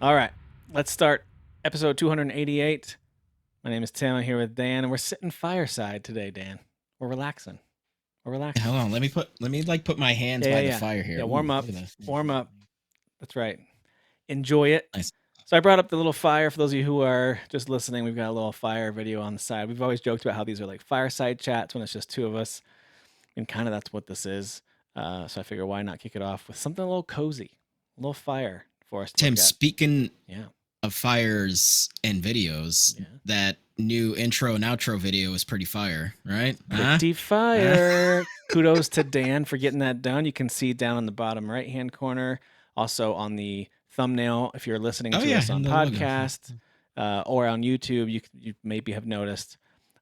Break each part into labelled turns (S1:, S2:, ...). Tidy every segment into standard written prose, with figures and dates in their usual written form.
S1: All right, let's start episode 288. My name is Tim. I'm here with Dan, and we're sitting fireside today, Dan. We're relaxing. We're relaxing.
S2: Hold on, let me put my hands
S1: Yeah,
S2: by
S1: yeah,
S2: the
S1: yeah.
S2: fire here.
S1: Yeah,
S2: Ooh,
S1: warm up.
S2: look at that.
S1: Warm up. That's right. Enjoy it.
S2: Nice.
S1: So I brought up the little fire for those of you who are just listening. We've got a little fire video on the side. We've always joked about how these are like fireside chats when it's just two of us, and kind of that's what this is. So I figure why not kick it off with something a little cozy, a little fire for us to
S2: Tim,
S1: look at.
S2: speaking
S1: Yeah.
S2: of fires and videos,
S1: Yeah.
S2: that new intro and outro video is pretty fire, right?
S1: Pretty fire. Kudos to Dan for getting that done. You can see down in the bottom right-hand corner, also on the thumbnail, if you're listening
S2: Oh
S1: to
S2: yeah,
S1: us on
S2: and the logo.
S1: podcast or on YouTube, you maybe have noticed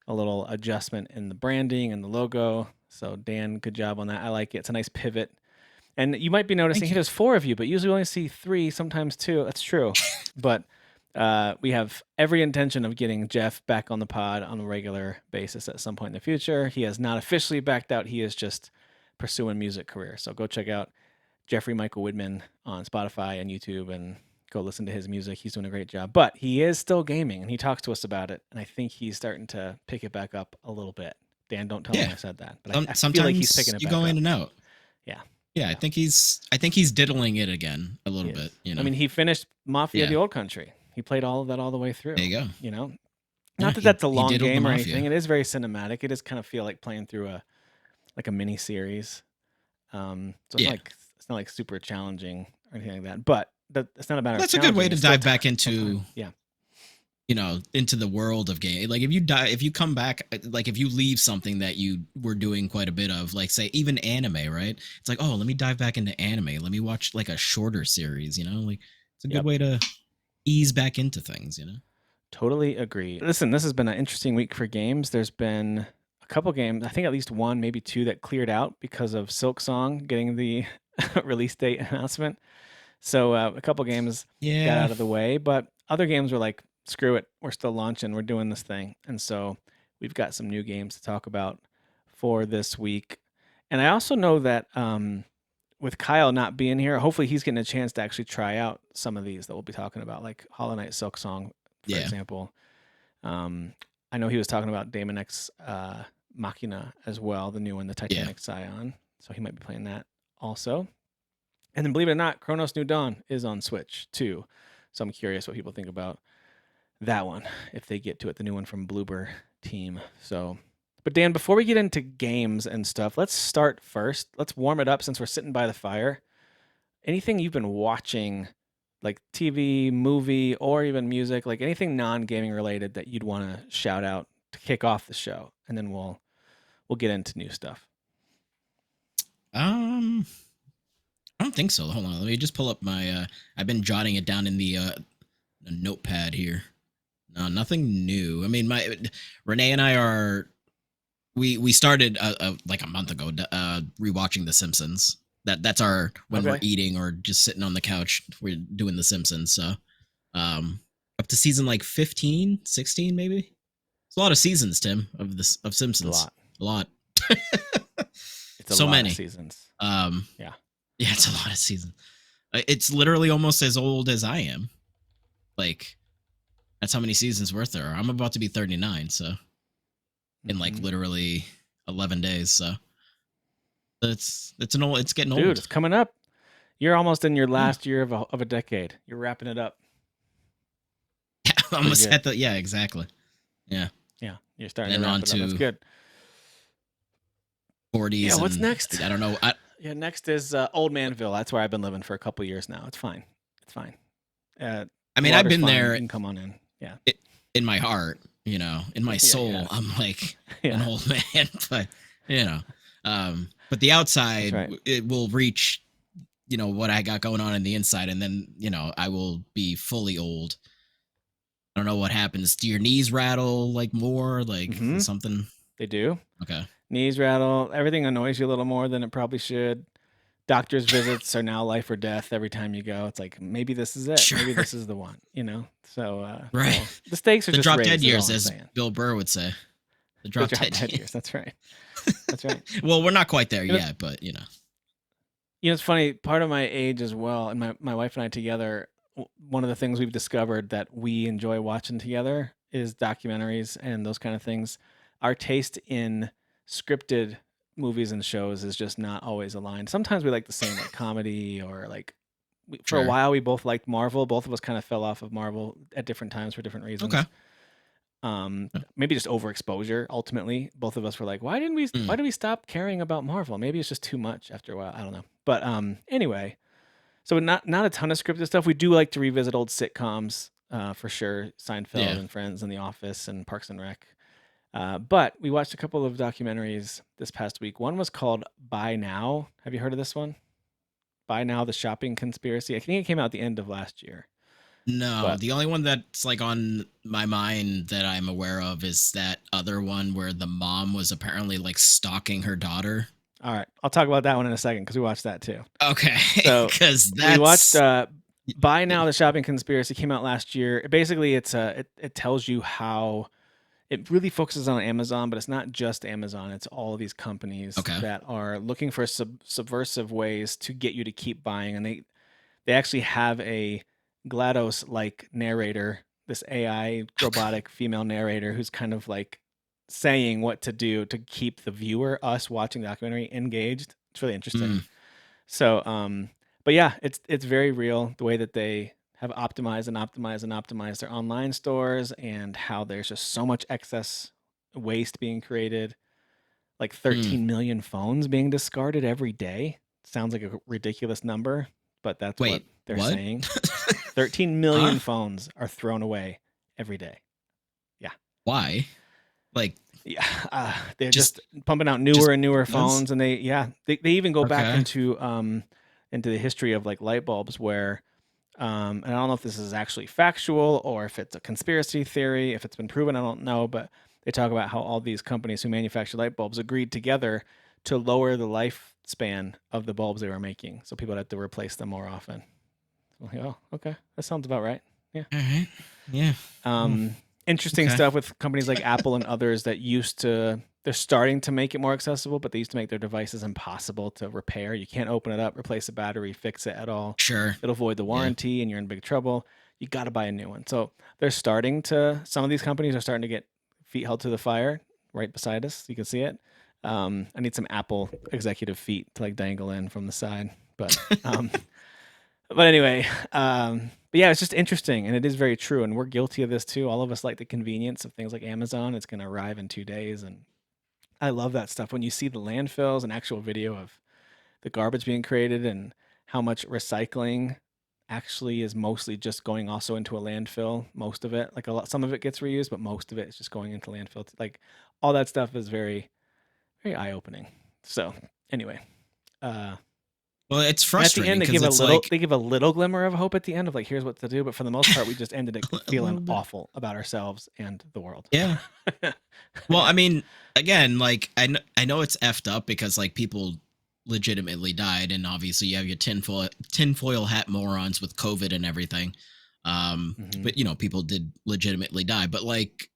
S1: a little adjustment in the branding and the logo. So Dan, good job on that. I like it. It's a nice pivot. And you might be noticing, hey, there's 4 of you, but usually we only see 3, sometimes 2. That's true. But we have every intention of getting Jeff back on the pod on a regular basis at some point in the future. He has not officially backed out. He is just pursuing music career. So go check out Jeffrey Michael Widman on Spotify and YouTube and go listen to his music. He's doing a great job. But he is still gaming, and he talks to us about it. And I think he's starting to pick it back up a little bit. Dan, don't tell him I said that. But I feel like he's picking it
S2: you
S1: back
S2: go
S1: up.
S2: in and out.
S1: Yeah.
S2: Yeah, I think he's diddling it again a little bit. You know,
S1: I mean, he finished Mafia: The Old Country. He played all of that all the way through.
S2: there you go.
S1: You know,
S2: Yeah,
S1: not that that's a long
S2: diddled the
S1: game or
S2: Mafia.
S1: anything. It is very cinematic. It does kind of feel like playing through a mini series. So it's not like super challenging or anything like that. But it's not about.
S2: That's a good way to dive back into.
S1: Yeah.
S2: You know, into the world of game. Like if you come back, like if you leave something that you were doing quite a bit of, like say even anime, right? It's like, oh, let me dive back into anime. Let me watch like a shorter series, you know? Like it's a good way to ease back into things, you know?
S1: Totally agree. Listen, this has been an interesting week for games. There's been a couple games, I think at least 1, maybe 2 that cleared out because of Silksong getting the release date announcement. So a couple games got out of the way, but other games were like, screw it, we're still launching, we're doing this thing. And so we've got some new games to talk about for this week. And I also know that with Kyle not being here, hopefully he's getting a chance to actually try out some of these that we'll be talking about, like Hollow Knight Silksong, for example. I know he was talking about Daemon X Machina as well, the new one, the Titanic Scion. So he might be playing that also. And then believe it or not, Chronos New Dawn is on Switch too. So I'm curious what people think about that one, if they get to it, the new one from Bloober team. So, but Dan, before we get into games and stuff, let's start first. Let's warm it up since we're sitting by the fire. Anything you've been watching, like TV, movie, or even music, like anything non-gaming related that you'd want to shout out to kick off the show, and then we'll get into new stuff.
S2: I don't think so. Hold on, let me just pull up my. I've been jotting it down in the notepad here. No, nothing new. I mean, Renee and I are. We started like a month ago rewatching The Simpsons. That's our when we're eating or just sitting on the couch, we're doing The Simpsons. So, up to season like 15, 16 maybe. It's a lot of seasons, Tim, of Simpsons. A lot.
S1: It's a
S2: so
S1: lot
S2: many
S1: of seasons.
S2: Yeah, it's a lot of seasons. It's literally almost as old as I am. Like, that's how many seasons worth there are. I'm about to be 39, so in like literally 11 days. So it's getting old.
S1: Dude, it's coming up. You're almost in your last year of a decade. You're wrapping it up.
S2: Almost at the exactly. Yeah.
S1: You're starting to wrap it up. That's good.
S2: 40s.
S1: Yeah, what's next?
S2: I don't know.
S1: Next is Old Manville. That's where I've been living for a couple years now. It's fine.
S2: I mean, I've been there.
S1: You can come on in. Yeah.
S2: In my heart, you know, in my soul, I'm like an old man, but you know, but the outside, it will reach, you know, what I got going on in the inside, and then, you know, I will be fully old. I don't know what happens. Do your knees rattle like more, like something?
S1: They do.
S2: Okay.
S1: Knees rattle. Everything annoys you a little more than it probably should. Doctor's visits are now life or death every time you go. It's like, maybe this is it. Sure. Maybe this is the one, you know? So,
S2: right.
S1: Well, the stakes are
S2: the
S1: just
S2: drop
S1: raised,
S2: dead years, as Bill Burr would say. The drop dead years.
S1: That's right. That's right.
S2: Well, we're not quite there yet, but, you know.
S1: You know, it's funny. Part of my age as well, and my wife and I together, one of the things we've discovered that we enjoy watching together is documentaries and those kind of things. Our taste in scripted movies and shows is just not always aligned. Sometimes we like the same, like comedy or like for a
S2: Sure.
S1: while we both liked Marvel. Both of us kind of fell off of Marvel at different times for different
S2: Okay.
S1: reasons. Maybe just overexposure. Ultimately, both of us were like, why
S2: Mm,
S1: did we stop caring about Marvel? Maybe it's just too much after a while. I don't know. But anyway, so not a ton of scripted stuff. We do like to revisit old sitcoms, for sure. Seinfeld
S2: yeah.
S1: and Friends and The Office and Parks and Rec. But we watched a couple of documentaries this past week. One was called Buy Now. Have you heard of this one? Buy Now: The Shopping Conspiracy. I think it came out at the end of last year.
S2: No,
S1: But
S2: the only one that's like on my mind that I'm aware of is that other one where the mom was apparently like stalking her daughter.
S1: all right, I'll talk about that one in a second because we watched that too.
S2: Okay,
S1: So
S2: because
S1: we watched
S2: that's
S1: Buy
S2: yeah.
S1: Now: The Shopping Conspiracy. Came out last year. Basically, it tells you how it really focuses on Amazon, but it's not just Amazon. It's all of these companies
S2: Okay.
S1: that are looking for subversive ways to get you to keep buying, and they actually have a GLaDOS like narrator, this AI
S2: Okay.
S1: robotic female narrator who's kind of like saying what to do to keep the viewer, us watching the documentary, engaged. It's really interesting.
S2: Mm,
S1: So, but yeah, it's very real the way that they have optimized and optimized and optimized their online stores and how there's just so much excess waste being created. Like
S2: mm.
S1: 13 million phones being discarded every day. Sounds like a ridiculous number, but that's what
S2: Wait,
S1: they're
S2: what?
S1: saying. 13
S2: Huh?
S1: million phones are thrown away every day. Yeah.
S2: Why? Like
S1: Yeah, they're
S2: just
S1: just pumping out
S2: just
S1: newer and newer
S2: because?
S1: phones, and they even go back
S2: Okay.
S1: into the history of like light bulbs where and I don't know if this is actually factual or if it's a conspiracy theory, if it's been proven, I don't know, but they talk about how all these companies who manufacture light bulbs agreed together to lower the lifespan of the bulbs they were making, so people had to replace them more often. I'm like, oh, okay, that sounds about right. Yeah.
S2: All right. Yeah. Oh,
S1: Um, Interesting
S2: okay.
S1: stuff with companies like Apple and others that they're starting to make it more accessible, but they used to make their devices impossible to repair. You can't open it up, replace a battery, fix it at all.
S2: Sure.
S1: It'll void the
S2: Yeah.
S1: warranty and you're in big trouble. You got to buy a new one. So some of these companies are starting to get feet held to the fire right beside us. You can see it. I need some Apple executive feet to like dangle in from the side. Um, but anyway, but yeah, it's just interesting, and it is very true, and we're guilty of this too. All of us like the convenience of things like Amazon. It's going to arrive in 2 days, and I love that stuff. When you see the landfills and actual video of the garbage being created and how much recycling actually is mostly just going also into a landfill. Most of it, like some of it gets reused, but most of it is just going into landfill. Like all that stuff is very, very eye opening. So anyway, uh,
S2: Well, it's
S1: and at the
S2: frustrating
S1: end,
S2: because it's like
S1: they give a little glimmer of hope at the end of like, here's what to do. But for the most part, we just ended it
S2: a
S1: feeling
S2: little bit.
S1: awful about ourselves and the world.
S2: Yeah. Well,
S1: Yeah,
S2: I mean, again, like I know it's effed up because like people legitimately died, and obviously you have your tinfoil hat morons with COVID and everything.
S1: hmm
S2: But people did legitimately die. But like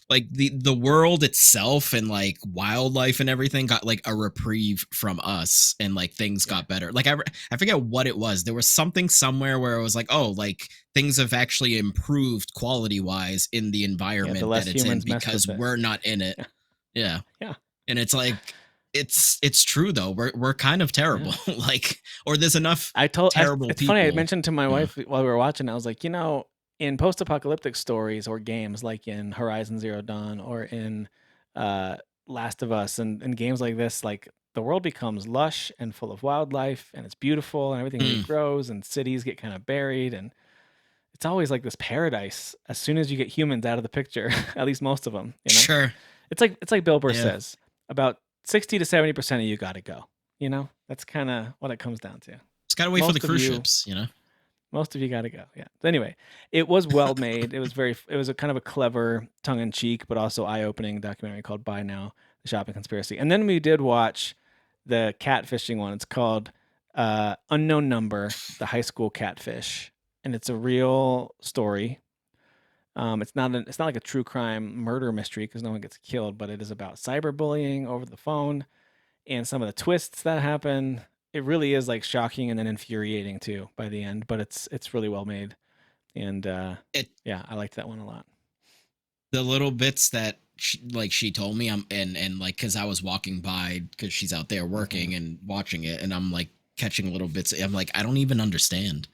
S2: the world itself and like wildlife and everything got like a reprieve from us, and like things
S1: yeah,
S2: got better. Like I forget what it was. There was something somewhere where it was like, oh, like things have actually improved quality wise in the
S1: yeah. The
S2: environment that
S1: less
S2: it's in
S1: humans mess
S2: because
S1: with it.
S2: we're not in it.
S1: Yeah,
S2: Yeah.
S1: yeah,
S2: And it's like it's true though. We're kind of
S1: yeah.
S2: terrible. Like, or there's enough terrible
S1: It's funny. I
S2: people.
S1: mentioned to my
S2: Yeah.
S1: wife while we were watching. I was like, in post-apocalyptic stories or games like in Horizon Zero Dawn or in uh, Last of Us and games like this, like the world becomes lush and full of wildlife and it's beautiful and everything
S2: Mm,
S1: regrows and cities get kind of buried and it's always like this paradise as soon as you get humans out of the picture. At least most of them, you know.
S2: sure.
S1: It's like Bill Burr
S2: Yeah.
S1: says, about 60 to 70% of you got to go. That's kind of what it comes down to.
S2: Just gotta wait for the
S1: Most of
S2: cruise
S1: you
S2: ships.
S1: most of you got to go. Yeah. So anyway, it was well made. It was a kind of a clever, tongue in cheek, but also eye opening documentary called Buy Now: The Shopping Conspiracy. And then we did watch the catfishing one. It's called Unknown Number: The High School Catfish, and it's a real story. It's not like a true crime murder mystery because no one gets killed, but it is about cyberbullying over the phone and some of the twists that happen. it really is like shocking and then infuriating too by the end, but it's really well made. And
S2: It
S1: yeah, I liked that one a lot.
S2: the little bits that she told me, and like because I was walking by because she's out there
S1: Hmm.
S2: working and watching it, and I'm like catching little bits. I'm like, I don't even understand.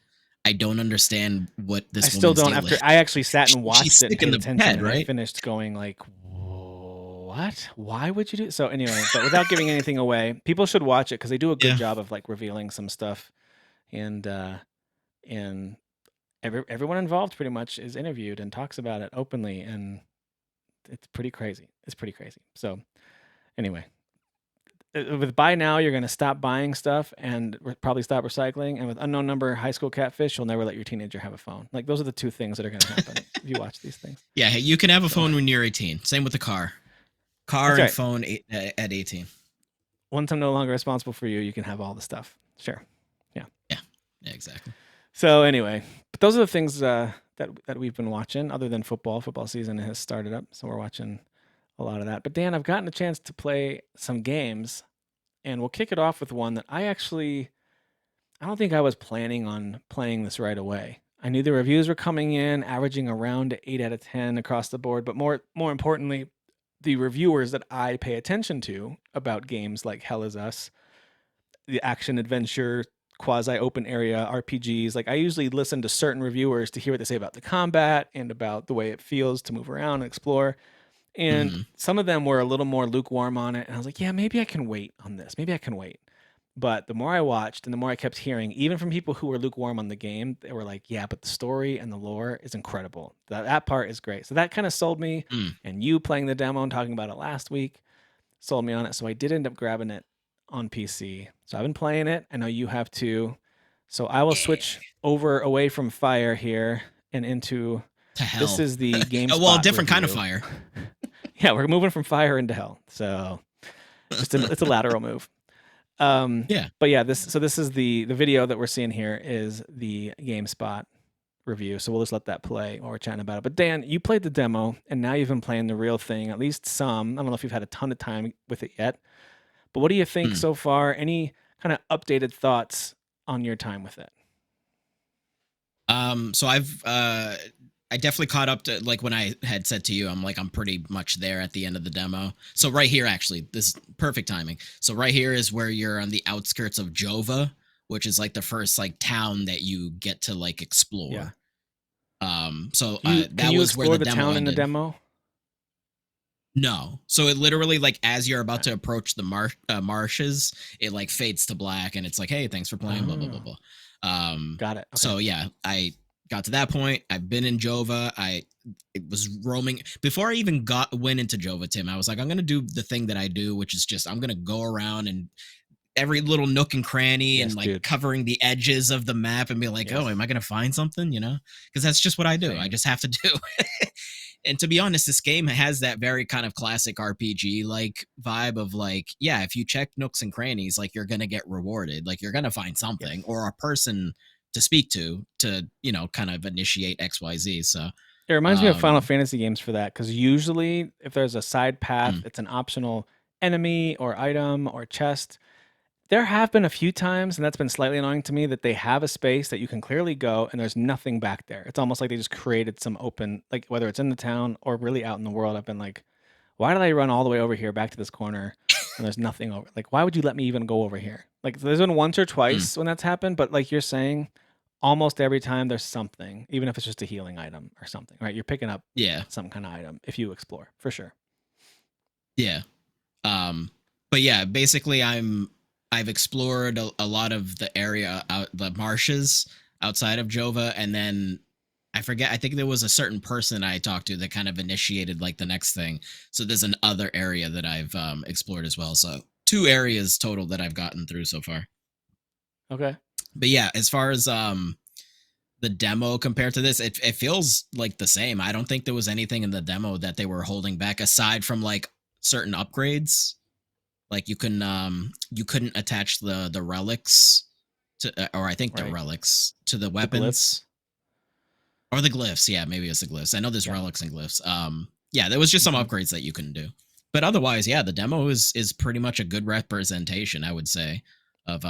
S2: I don't understand what
S1: I
S2: this
S1: still
S2: woman's
S1: don't.
S2: deal
S1: After
S2: is.
S1: I actually sat and
S2: She's
S1: watched it and
S2: sick in
S1: paid
S2: the
S1: attention,
S2: head,
S1: and I
S2: right?
S1: finished going like, "What? Why would you do?" So anyway, but without giving anything away, people should watch it because they do a good
S2: Yeah.
S1: job of like revealing some stuff, and and everyone involved pretty much is interviewed and talks about it openly, and it's pretty crazy. It's pretty crazy. So anyway, with buy now, you're going to stop buying stuff and probably stop recycling. And with unknown number high school catfish, you'll never let your teenager have a phone. Like those are the two things that are going to happen if you watch these things.
S2: Yeah, hey, you can have a
S1: So
S2: phone when you're 18. Same with the car. Car
S1: that's
S2: and
S1: right.
S2: phone at 18.
S1: Once I'm no longer responsible for you, you can have all the stuff. Sure. Yeah.
S2: Yeah. Yeah, exactly.
S1: So anyway, but those are the things that we've been watching. Other than football, football season has started up, so we're watching a lot of that. But Dan, I've gotten a chance to play some games, and we'll kick it off with one that I don't think I was planning on playing this right away. I knew the reviews were coming in, averaging around 8 out of 10 across the board, but more importantly, the reviewers that I pay attention to about games like Hell is Us, the action adventure quasi open area RPGs, like I usually listen to certain reviewers to hear what they say about the combat and about the way it feels to move around and explore. And
S2: Hmm.
S1: some of them were a little more lukewarm on it. And I was like, yeah, maybe I can wait on this. Maybe I can wait. But the more I watched and the more I kept hearing, even from people who were lukewarm on the game, they were like, yeah, but the story and the lore is incredible. That part is great. So that kind of sold me.
S2: Mm.
S1: And you playing the demo and talking about it last week sold me on it. So I did end up grabbing it on PC. So I've been playing it. I know you have too. So I will
S2: Yeah.
S1: switch over away from fire here and into
S2: To
S1: this
S2: hell.
S1: is the
S2: Well,
S1: GameSpot
S2: different kind of
S1: review.
S2: fire.
S1: Yeah, we're moving from fire into hell. So it's a lateral move.
S2: Yeah.
S1: But yeah, this is the video that we're seeing here is the GameSpot review. So we'll just let that play while we're chatting about it. But Dan, you played the demo and now you've been playing the real thing, at least some. I don't know if you've had a ton of time with it yet, but what do you think
S2: Mm.
S1: so far? Any kind of updated thoughts on your time with it?
S2: So I definitely caught up to like when I had said to you, I'm like, I'm pretty much there at the end of the demo. So right here, actually, this is perfect timing. So right here is where you're on the outskirts of Jova, which is like the first like town that you get to like
S1: Yeah.
S2: explore. So
S1: Can
S2: that
S1: you
S2: was where
S1: explore
S2: the
S1: the
S2: demo
S1: town in the
S2: ended.
S1: demo?
S2: No. So it literally like as you're about
S1: Okay.
S2: to approach the marshes, it like fades to black and it's like, hey, thanks for playing, blah blah blah
S1: Oh,
S2: blah. Um,
S1: got it. Okay.
S2: so yeah, I got to that point. I've been in Jova. I it was roaming before I even went into Jova, Tim. I was like, I'm gonna do the thing that I do, which is just I'm gonna go around and every little nook and cranny and
S1: Yes,
S2: like
S1: dude.
S2: covering the edges of the map and be like, oh, am
S1: Yes.
S2: I gonna find something? Because that's just what I do. I
S1: Same.
S2: just have to do. And to be honest, this game has that very kind of classic RPG like vibe of like, yeah, if you check nooks and crannies, like you're gonna get rewarded, like you're gonna find something
S1: Yes.
S2: or a person to speak to kind of initiate XYZ. So,
S1: It reminds me of Final
S2: um,
S1: Fantasy games for that because usually, if there's a side path,
S2: mm,
S1: it's an optional enemy or item or chest. There have been a few times, and that's been slightly annoying to me, that they have a space that you can clearly go and there's nothing back there. It's almost like they just created some open, like whether it's in the town or really out in the world. I've been like, why did I run all the way over here back to this corner and there's nothing over? Like, why would you let me even go over here? Like, there's been once or
S2: mm,
S1: twice when that's happened, but like you're saying, almost every time there's something, even if it's just a healing item or something, right? You're picking up
S2: yeah,
S1: some kind of item if you explore for sure.
S2: yeah. Um, but yeah, basically, I've explored a lot of the area out the marshes outside of Jova, and then I forget. I think there was a certain person I talked to that kind of initiated like the next thing. So there's an other area that I've explored as well. So two areas total that I've gotten through so far.
S1: Okay.
S2: But yeah, as far as the demo compared to this, it feels like the same. I don't think there was anything in the demo that they were holding back aside from like certain upgrades. Like you couldn't attach the relics to or I think the
S1: Right.
S2: relics to the
S1: The glyphs.
S2: weapons or the glyphs. Yeah, maybe it's the glyphs. I know there's
S1: Yeah.
S2: relics and glyphs. Yeah, there was just some
S1: Hmm.
S2: upgrades that you couldn't do. But otherwise, yeah, the demo is pretty much a good representation, I would say, of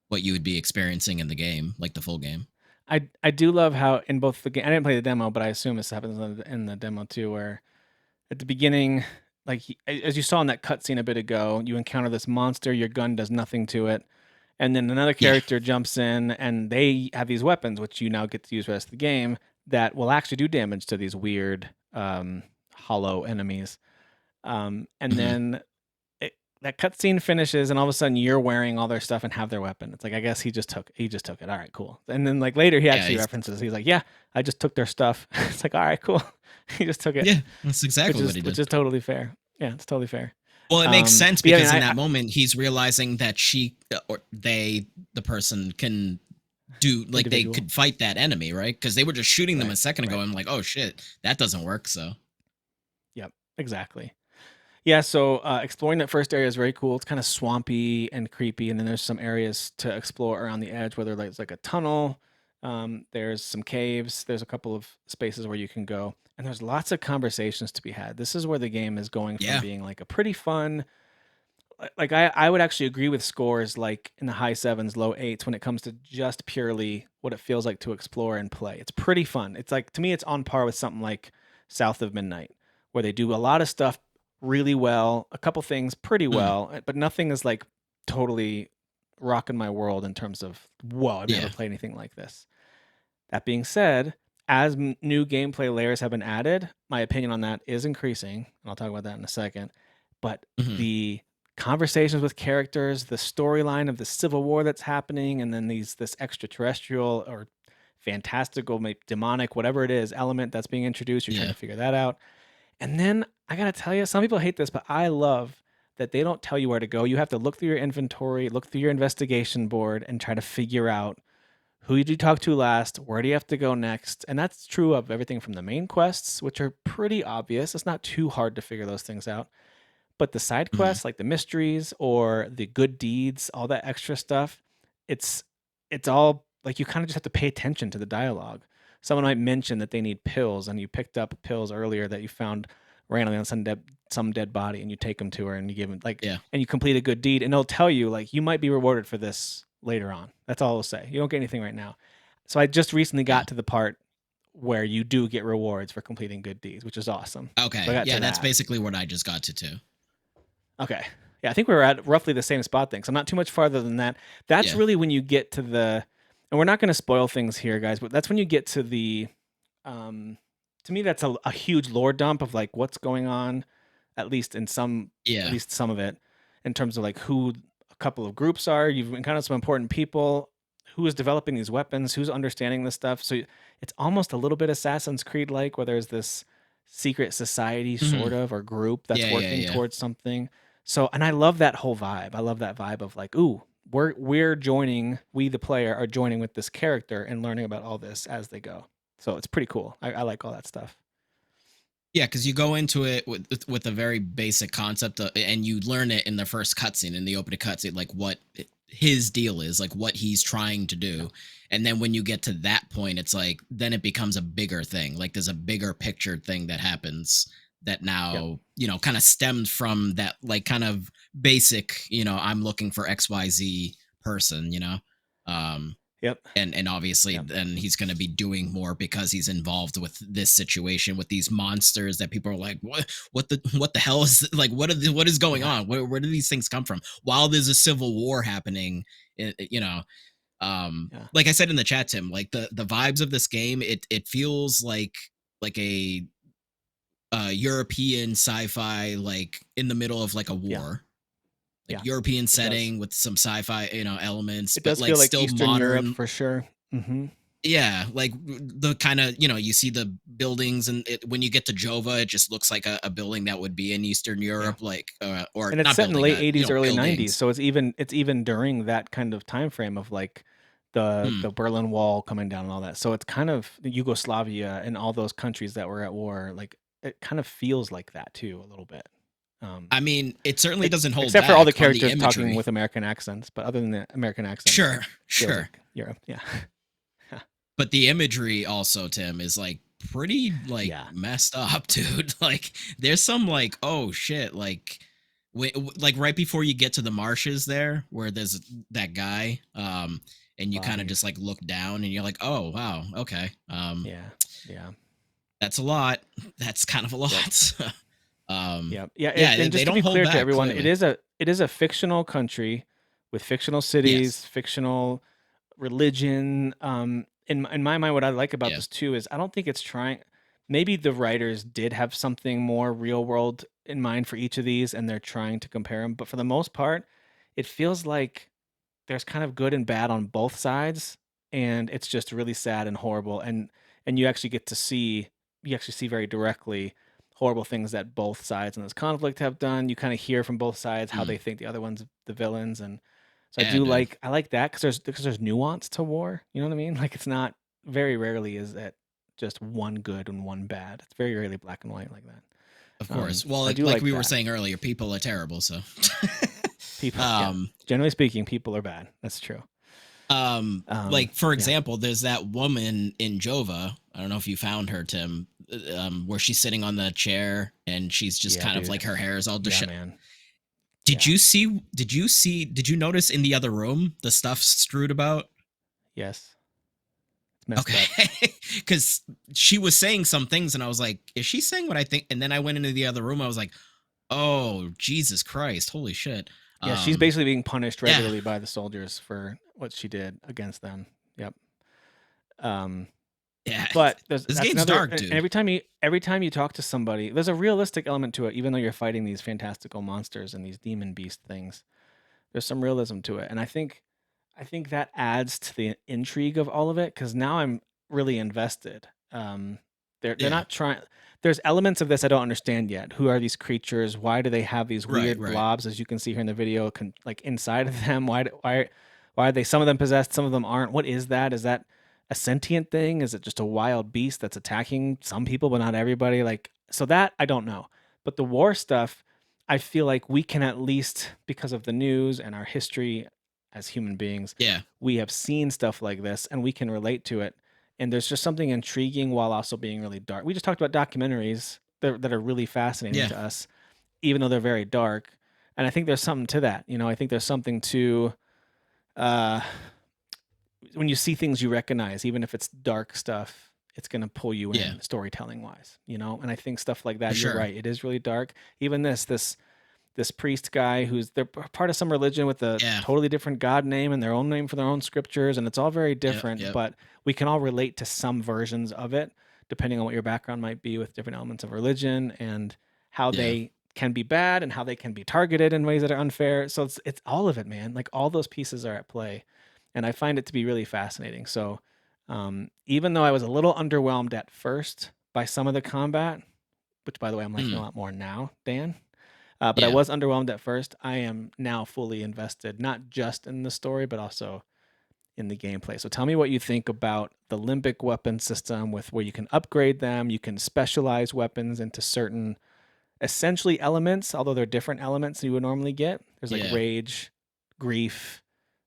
S2: what you would be experiencing in the game, like the full game.
S1: I do love how in both the game, I didn't play the demo, but I assume this happens in the demo too, where at the beginning, like as you saw in that cutscene a bit ago, you encounter this monster, your gun does nothing to it, and then another
S2: Yeah.
S1: character jumps in and they have these weapons, which you now get to use for the rest of the game, that will actually do damage to these weird hollow enemies. And
S2: Hmm.
S1: then that cutscene finishes, and all of a sudden you're wearing all their stuff and have their weapon. It's like, I guess he just took it. All right, cool. And then like later he
S2: Yeah.
S1: actually references. He's like, yeah, I just took their stuff. It's like, all right, cool. He just took it,
S2: Yeah. That's exactly what he
S1: which
S2: did.
S1: is totally fair. Yeah, it's totally fair.
S2: Well, it makes sense
S1: But yeah, I mean,
S2: because in that moment he's realizing that she or they, the person, can do like they
S1: individual,
S2: could fight that enemy, right? Because they were just shooting them a
S1: right,
S2: second ago.
S1: right.
S2: And I'm like, oh shit, that doesn't work. So
S1: Yep, exactly. Yeah, so exploring that first area is very cool. It's kind of swampy and creepy, and then there's some areas to explore around the edge, whether like it's like a tunnel. There's some caves. There's a couple of spaces where you can go, and there's lots of conversations to be had. This is where the game is going from
S2: yeah.
S1: being like a pretty fun. Like I would actually agree with scores like in the high sevens, low eights when it comes to just purely what it feels like to explore and play. It's pretty fun. It's like to me, it's on par with something like South of Midnight, where they do a lot of stuff really well, a couple things pretty
S2: Mm,
S1: well, but nothing is like totally rocking my world in terms of whoa, I've never
S2: yeah.
S1: played anything like this. That being said, as new gameplay layers have been added, my opinion on that is increasing, and I'll talk about that in a second. But
S2: Hmm.
S1: the conversations with characters, the storyline of the civil war that's happening, and then this extraterrestrial or fantastical, maybe demonic, whatever it is, element that's being introduced, you're trying
S2: Yeah.
S1: to figure that out. And then I gotta tell you, some people hate this, but I love that they don't tell you where to go. You have to look through your inventory, look through your investigation board, and try to figure out who did you talk to last, where do you have to go next. And that's true of everything from the main quests, which are pretty obvious. It's not too hard to figure those things out. But the side
S2: Hmm.
S1: quests, like the mysteries or the good deeds, all that extra stuff, it's it's all like you kind of just have to pay attention to the dialogue. Someone might mention that they need pills, and you picked up pills earlier that you found randomly on some dead body, and you take them to her, and you give them like,
S2: Yeah.
S1: and you complete a good deed, and it'll tell you like you might be rewarded for this later on. That's all it'll say. You don't get anything right now. So I just recently
S2: Yeah.
S1: got to the part where you do get rewards for completing good deeds, which is awesome. So I
S2: Okay.
S1: got
S2: Yeah,
S1: to
S2: that's
S1: that.
S2: basically what I just got to too.
S1: Okay. Yeah, I think we were at roughly the same spot thing. So I'm not too much farther than that. That's
S2: Yeah.
S1: really when you get to the, and we're not going to spoil things here, guys, but that's when you get to the, um, to me, that's a huge lore dump of like what's going on, at
S2: Yeah.
S1: least some of it, in terms of like who a couple of groups are. You've encountered some important people. Who is developing these weapons? Who's understanding this stuff? So it's almost a little bit Assassin's Creed like, where there's this secret society
S2: Hmm.
S1: sort of or group that's
S2: Yeah. Yeah.
S1: working
S2: Yeah.
S1: towards something. So, and I love that whole vibe. I love that vibe of like, ooh, we're joining, we the player are joining with this character and learning about all this as they go. So it's pretty cool. I like all that stuff.
S2: Yeah, because you go into it with a very basic concept, and you learn it in the first cutscene, in the opening cutscene, like what his deal is, like what he's trying to
S1: Yeah.
S2: do. And then when you get to that point, it's like then it becomes a bigger thing. Like there's a bigger picture thing that happens that
S1: Yep.
S2: now kind of stems from that, like kind of basic. I'm looking for XYZ person. Um,
S1: Yep.
S2: and obviously
S1: Yep.
S2: then he's going to be doing more because he's involved with this situation with these monsters that people are like, what the hell is, like, what is going
S1: Yeah.
S2: on, where do these things come from while there's a civil war happening.
S1: Yeah.
S2: Like I said in the chat, Tim, like the vibes of this game, it feels like a European sci-fi, like in the middle of like a
S1: Yeah.
S2: war, like
S1: Yeah.
S2: European
S1: It does.
S2: setting with some sci-fi elements,
S1: It
S2: but
S1: does
S2: like
S1: feel like
S2: still
S1: Eastern Europe
S2: modern.
S1: for sure. Hmm.
S2: Yeah, like the kind of, you see the buildings, and when you get to Jova, it just looks like a building that would be in Eastern
S1: Yeah.
S2: Europe, like or
S1: And it's
S2: not
S1: set in the
S2: building,
S1: late 80s, early 90s,
S2: buildings.
S1: so it's even during that kind of time frame of like
S2: Hmm.
S1: the Berlin Wall coming down and all that. So it's kind of the Yugoslavia and all those countries that were at war. Like it kind of feels like that too a little bit. Um,
S2: I mean, it certainly
S1: it,
S2: doesn't hold
S1: except for all the
S2: back on the
S1: characters talking
S2: imagery.
S1: with American accents, but other than the American accents,
S2: Sure,
S1: it feels
S2: sure.
S1: like Europe. Yeah.
S2: But the imagery also, Tim, is like pretty like
S1: Yeah.
S2: messed up, dude. Like there's some like, oh shit, like like right before you get to the marshes there, where there's that guy, and you kind of
S1: Body.
S2: just like look down, and you're like, oh wow, okay,
S1: Yeah. Yeah.
S2: that's a lot. That's kind of a
S1: Yep.
S2: lot.
S1: Yeah, yeah,
S2: Yeah,
S1: and
S2: they
S1: just to
S2: don't
S1: be
S2: hold
S1: clear to
S2: back
S1: everyone,
S2: clearly.
S1: it is a fictional country with fictional cities,
S2: Yes.
S1: fictional religion. In my mind, what I like about
S2: Yeah.
S1: this too is I don't think it's trying. Maybe the writers did have something more real world in mind for each of these, and they're trying to compare them. But for the most part, it feels like there's kind of good and bad on both sides, and it's just really sad and horrible. And you actually get to see you actually see very directly horrible things that both sides in this conflict have done. You kind of hear from both sides how
S2: Mm.
S1: they think the other one's the villains, and so
S2: Yeah, dude.
S1: I like that because there's nuance to war. You know what I mean? Like it's not very rarely is it just one good and one bad. It's very rarely black and white like that.
S2: Of course. Well,
S1: So I do
S2: like
S1: like
S2: we were
S1: that.
S2: saying earlier, people are terrible. So,
S1: People, yeah,
S2: um,
S1: generally speaking, people are bad. That's true.
S2: like for
S1: Yeah,
S2: example, there's that woman in Jova. I don't know if you found her, Tim, where she's sitting on the chair and she's just
S1: yeah,
S2: kind of
S1: dude.
S2: like her hair is all
S1: Yeah,
S2: disheveled.
S1: man.
S2: Did
S1: Yeah.
S2: you see? Did you see? Did you notice in the other room the stuff strewed about?
S1: Yes. It's messed up.
S2: Okay, because she was saying some things, and I was like, "Is she saying what I think?" And then I went into the other room. I was like, "Oh, Jesus Christ! Holy shit!"
S1: Yeah, she's
S2: Um,
S1: basically being punished
S2: yeah,
S1: regularly by the soldiers for what she did against them. Yep. Um,
S2: yeah.
S1: but
S2: This
S1: that's
S2: game's
S1: another
S2: dark,
S1: and
S2: dude.
S1: every time you talk to somebody, there's a realistic element to it, even though you're fighting these fantastical monsters and these demon beast things. There's some realism to it. And I think that adds to the intrigue of all of it because now I'm really invested. They're
S2: Yeah,
S1: not trying. There's elements of this I don't understand yet. Who are these creatures? Why do they have these
S2: right,
S1: weird
S2: right.
S1: blobs, as you can see here in the video, like inside of them? Why are they? Some of them possessed, some of them aren't. What is that? Is that a sentient thing? Is it just a wild beast that's attacking some people but not everybody? Like so that I don't know. But the war stuff, I feel like we can at least because of the news and our history as human beings,
S2: Yeah,
S1: we have seen stuff like this and we can relate to it. And there's just something intriguing while also being really dark. We just talked about documentaries that are really fascinating
S2: yeah,
S1: to us, even though they're very dark. And I think there's something to that. You know, I think there's something to uh, when you see things you recognize, even if it's dark stuff, it's going to pull you
S2: yeah,
S1: in storytelling wise, you know? And I think stuff like
S2: for
S1: that, you're
S2: sure.
S1: right. It is really dark. Even this priest guy who's they're part of some religion with a
S2: Yeah,
S1: totally different god name and their own name for their own scriptures, and it's all very
S2: yep,
S1: different,
S2: yep,
S1: but we can all relate to some versions of it depending on what your background might be with different elements of religion and how
S2: yeah,
S1: they can be bad and how they can be targeted in ways that are unfair. So it's all of it, man. Like all those pieces are at play, and I find it to be really fascinating. So even though I was a little underwhelmed at first by some of the combat, which by the way I'm liking a
S2: mm,
S1: lot more now, Dan, but I
S2: yeah.
S1: was underwhelmed at first. I am now fully invested, not just in the story, but also in the gameplay. So tell me what you think about the limbic weapon system with where you can upgrade them, you can specialize weapons into certain essentially elements, although they're different elements you would normally get. There's like
S2: Yeah.
S1: rage, grief,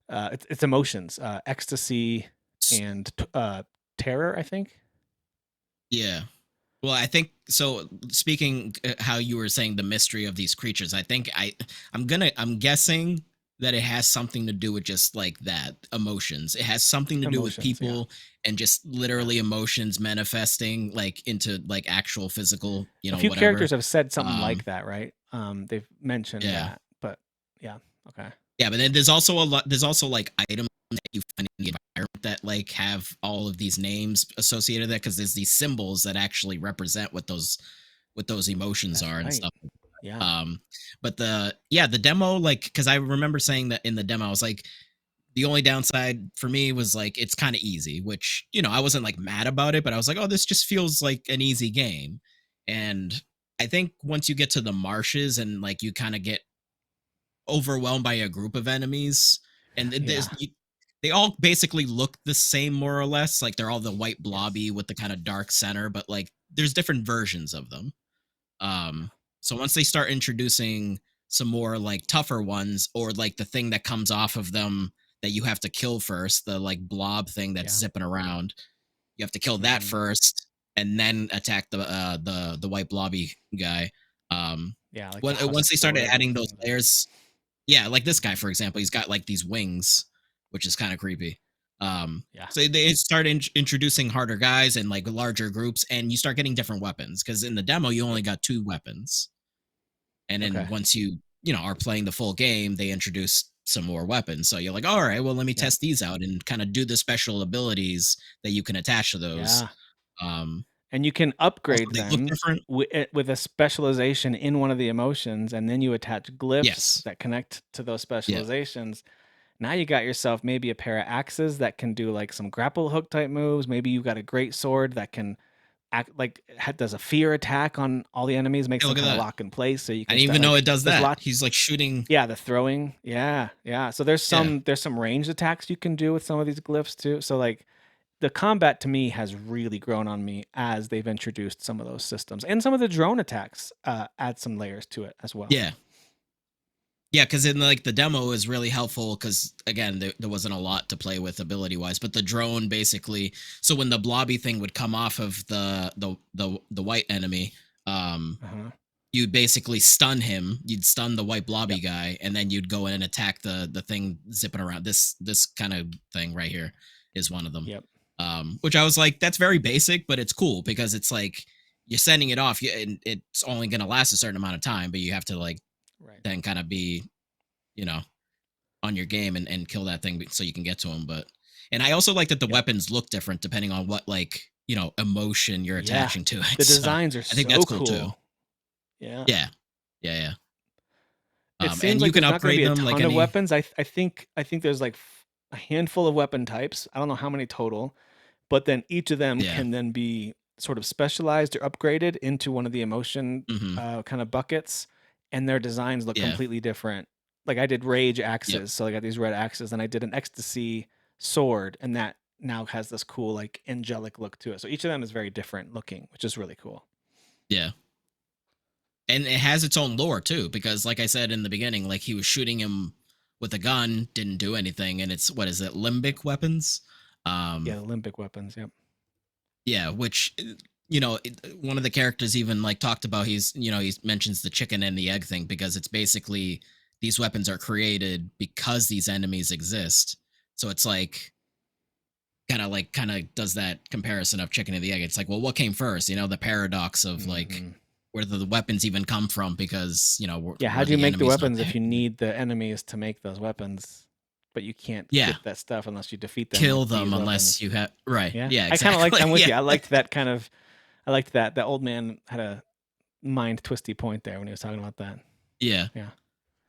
S1: it's emotions, ecstasy, and terror, I think.
S2: Yeah. Well, I think so. Speaking how you were saying the mystery of these creatures, I think I'm guessing that it has something to do with just like that emotions. It has something to do with
S1: Emotions, yeah.
S2: people and just
S1: Yeah.
S2: literally emotions manifesting like into like actual physical,
S1: A few
S2: whatever.
S1: characters have said something like
S2: Um,
S1: that, right? They've mentioned
S2: yeah.
S1: that, but yeah, okay.
S2: Yeah, but then there's also a lot. There's also like items that you find in the environment that like have all of these names associated with that because there's these symbols that actually represent what those emotions
S1: That's
S2: are and
S1: right.
S2: stuff.
S1: Yeah.
S2: Um, but the demo, like, because I remember saying that in the demo, I was like, the only downside for me was like it's kind of easy, which I wasn't like mad about it, but I was like, oh, this just feels like an easy game. And I think once you get to the marshes and like you kind of get overwhelmed by a group of enemies, and
S1: Yeah.
S2: they all basically look the same more or less. Like they're all the white
S1: Yes.
S2: blobby with the kind of dark center, but like there's different versions of them.
S1: Yeah.
S2: So once they start introducing some more like tougher ones, or like the thing that comes off of them that you have to kill first, the like blob thing that's
S1: Yeah.
S2: zipping around, you have to kill that
S1: Mhm.
S2: first, and then attack the white blobby guy. Um,
S1: Yeah, like the
S2: once they
S1: husks or
S2: started
S1: whatever
S2: adding
S1: those
S2: those
S1: things are.
S2: layers, yeah, like this guy, for example, he's got like these wings, which is kind of creepy.
S1: Yeah.
S2: So they start introducing harder guys and like larger groups, and you start getting different weapons because in the demo you
S1: Yep.
S2: only got two weapons, and then
S1: Okay.
S2: once you are playing the full game, they introduce some more weapons. So you're like, all right, well, let me
S1: Yep.
S2: test these out and kind of do the special abilities that you can attach to those.
S1: Yeah.
S2: Um,
S1: And you can
S2: Also,
S1: upgrade
S2: they look
S1: them
S2: different.
S1: with a specialization in one of the emotions, and then you attach glyphs
S2: Yes.
S1: that connect to those
S2: Yeah.
S1: specializations. Now you got yourself maybe a pair of axes that can do like some grapple hook type moves. Maybe you got a great sword that can act like does a fear attack on all the enemies, makes
S2: Hey,
S1: them
S2: look at
S1: kind of
S2: that.
S1: lock in place, so you
S2: I
S1: can
S2: didn't
S1: start
S2: even know
S1: like
S2: it does
S1: there's
S2: that.
S1: lot.
S2: He's like shooting.
S1: Yeah, the throwing. Yeah, yeah. So
S2: Yeah.
S1: there's some ranged attacks you can do with some of these glyphs too. So like the combat to me has really grown on me as they've introduced some of those systems, and some of the drone attacks add some layers to it as well.
S2: Yeah. Yeah, because in like the demo is really helpful because again there wasn't a lot to play with ability wise, but the drone basically. So when the blobby thing would come off of the white enemy, um,
S1: Uh-huh.
S2: you'd basically stun him. You'd stun the white blobby
S1: Yep.
S2: guy, and then you'd go in and attack the thing zipping around. This kind of thing right here is one of them.
S1: Yep.
S2: Which I was like, that's very basic, but it's cool because it's like you're sending it off, and it's only going to last a certain amount of time, but you have to like
S1: Right.
S2: then kind of be you know on your game and kill that thing so you can get to him. But and I also like that the
S1: Yep.
S2: weapons look different depending on what like emotion you're
S1: Yeah.
S2: attaching to it.
S1: The
S2: So
S1: designs are
S2: I think
S1: so
S2: that's cool too.
S1: cool. Yeah.
S2: Yeah, yeah, yeah.
S1: It seems
S2: And you
S1: like
S2: can
S1: there's not going to
S2: upgrade
S1: be a
S2: them like
S1: ton of
S2: any.
S1: weapons. I think there's like a handful of weapon types. I don't know how many total, but then each of them
S2: Yeah.
S1: can then be sort of specialized or upgraded into one of the emotion
S2: Hmm.
S1: kind of buckets, and their designs look
S2: Yeah.
S1: completely different. Like I did rage
S2: Yep.
S1: axes, so I got these red axes, and I did an ecstasy sword, and that now has this cool like angelic look to it. So each of them is very different looking, which is really cool.
S2: Yeah. And it has its own lore too, because like I said in the beginning, like he was shooting him with a gun, didn't do anything, and it's what is it, limbic weapons?
S1: Yeah,
S2: Um,
S1: the Olympic weapons. Yep.
S2: yeah, which one of the characters even like talked about. He mentions the chicken and the egg thing because it's basically these weapons are created because these enemies exist. So it's like kind of does that comparison of chicken and the egg. It's like, well, what came first? The paradox of like
S1: Hmm.
S2: where the weapons even come from because
S1: Yeah, how
S2: were
S1: do you
S2: the
S1: make the
S2: enemies not
S1: weapons if
S2: there?
S1: you need the enemies to make those weapons, but you can't
S2: Yeah,
S1: get that stuff unless you defeat them with
S2: kill them
S1: these
S2: unless
S1: weapons?
S2: you have right.
S1: Yeah,
S2: Yeah,
S1: I kind of like.
S2: exactly.
S1: I'm with
S2: Yeah,
S1: you. I liked that kind of. I liked that. That old man had a mind twisty point there when he was talking about that.
S2: yeah.
S1: Yeah.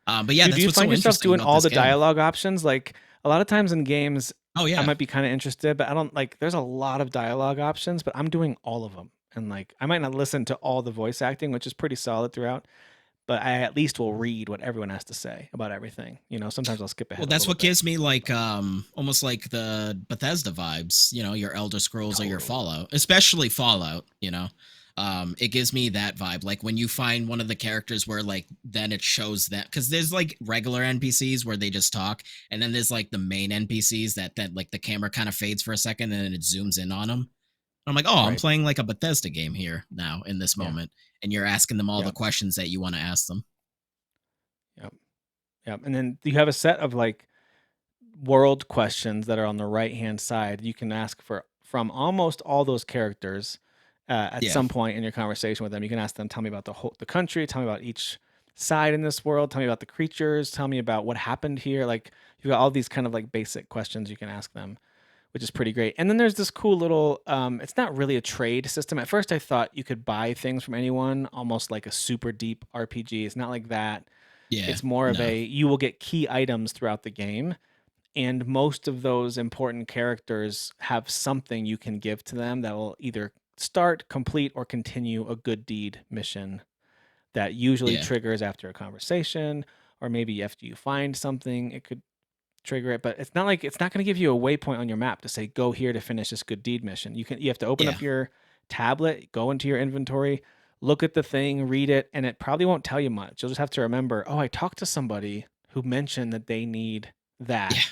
S2: But yeah,
S1: Do
S2: that's
S1: you
S2: what's
S1: find
S2: so
S1: yourself
S2: interesting
S1: doing
S2: about
S1: all
S2: this
S1: the
S2: game.
S1: dialogue options? Like a lot of times in games,
S2: Oh
S1: I
S2: yeah,
S1: might be kind of interested, but I don't like. There's a lot of dialogue options, but I'm doing all of them, and like I might not listen to all the voice acting, which is pretty solid throughout. But I at least will read what everyone has to say about everything. Sometimes I'll skip
S2: well,
S1: ahead a
S2: that's
S1: little
S2: what
S1: bit.
S2: gives me like almost like the Bethesda vibes. Your Elder Scrolls or your
S1: Totally.
S2: Fallout, especially Fallout. It gives me that vibe. Like when you find one of the characters where like then it shows that because there's like regular NPCs where they just talk, and then there's like the main NPCs that like the camera kind of fades for a second and then it zooms in on them. I'm like, oh, I'm
S1: Right.
S2: playing like a Bethesda game here now in this
S1: Yeah.
S2: moment, and you're asking them all the
S1: Yep.
S2: questions that you want to ask them.
S1: Yep. Yep. And then you have a set of like world questions that are on the right hand side. You can ask for from almost all those characters at
S2: Yeah,
S1: some point in your conversation with them. You can ask them, tell me about the country, tell me about each side in this world, tell me about the creatures, tell me about what happened here. Like you've got all these kind of like basic questions you can ask them, which is pretty great. And then there's this cool little it's not really a trade system. At first I thought you could buy things from anyone, almost like a super deep RPG. It's not like that.
S2: yeah,
S1: It's more of
S2: no,
S1: a you will get key items throughout the game, and most of those important characters have something you can give to them that will either start, complete, or continue a good deed mission that usually
S2: yeah,
S1: triggers after a conversation, or maybe after you find something it could trigger it. But it's not going to give you a waypoint on your map to say go here to finish this good deed mission. You have to open
S2: yeah,
S1: up your tablet, go into your inventory, look at the thing, read it, and it probably won't tell you much. You'll just have to remember, oh, I talked to somebody who mentioned that they need
S2: yeah,
S1: that.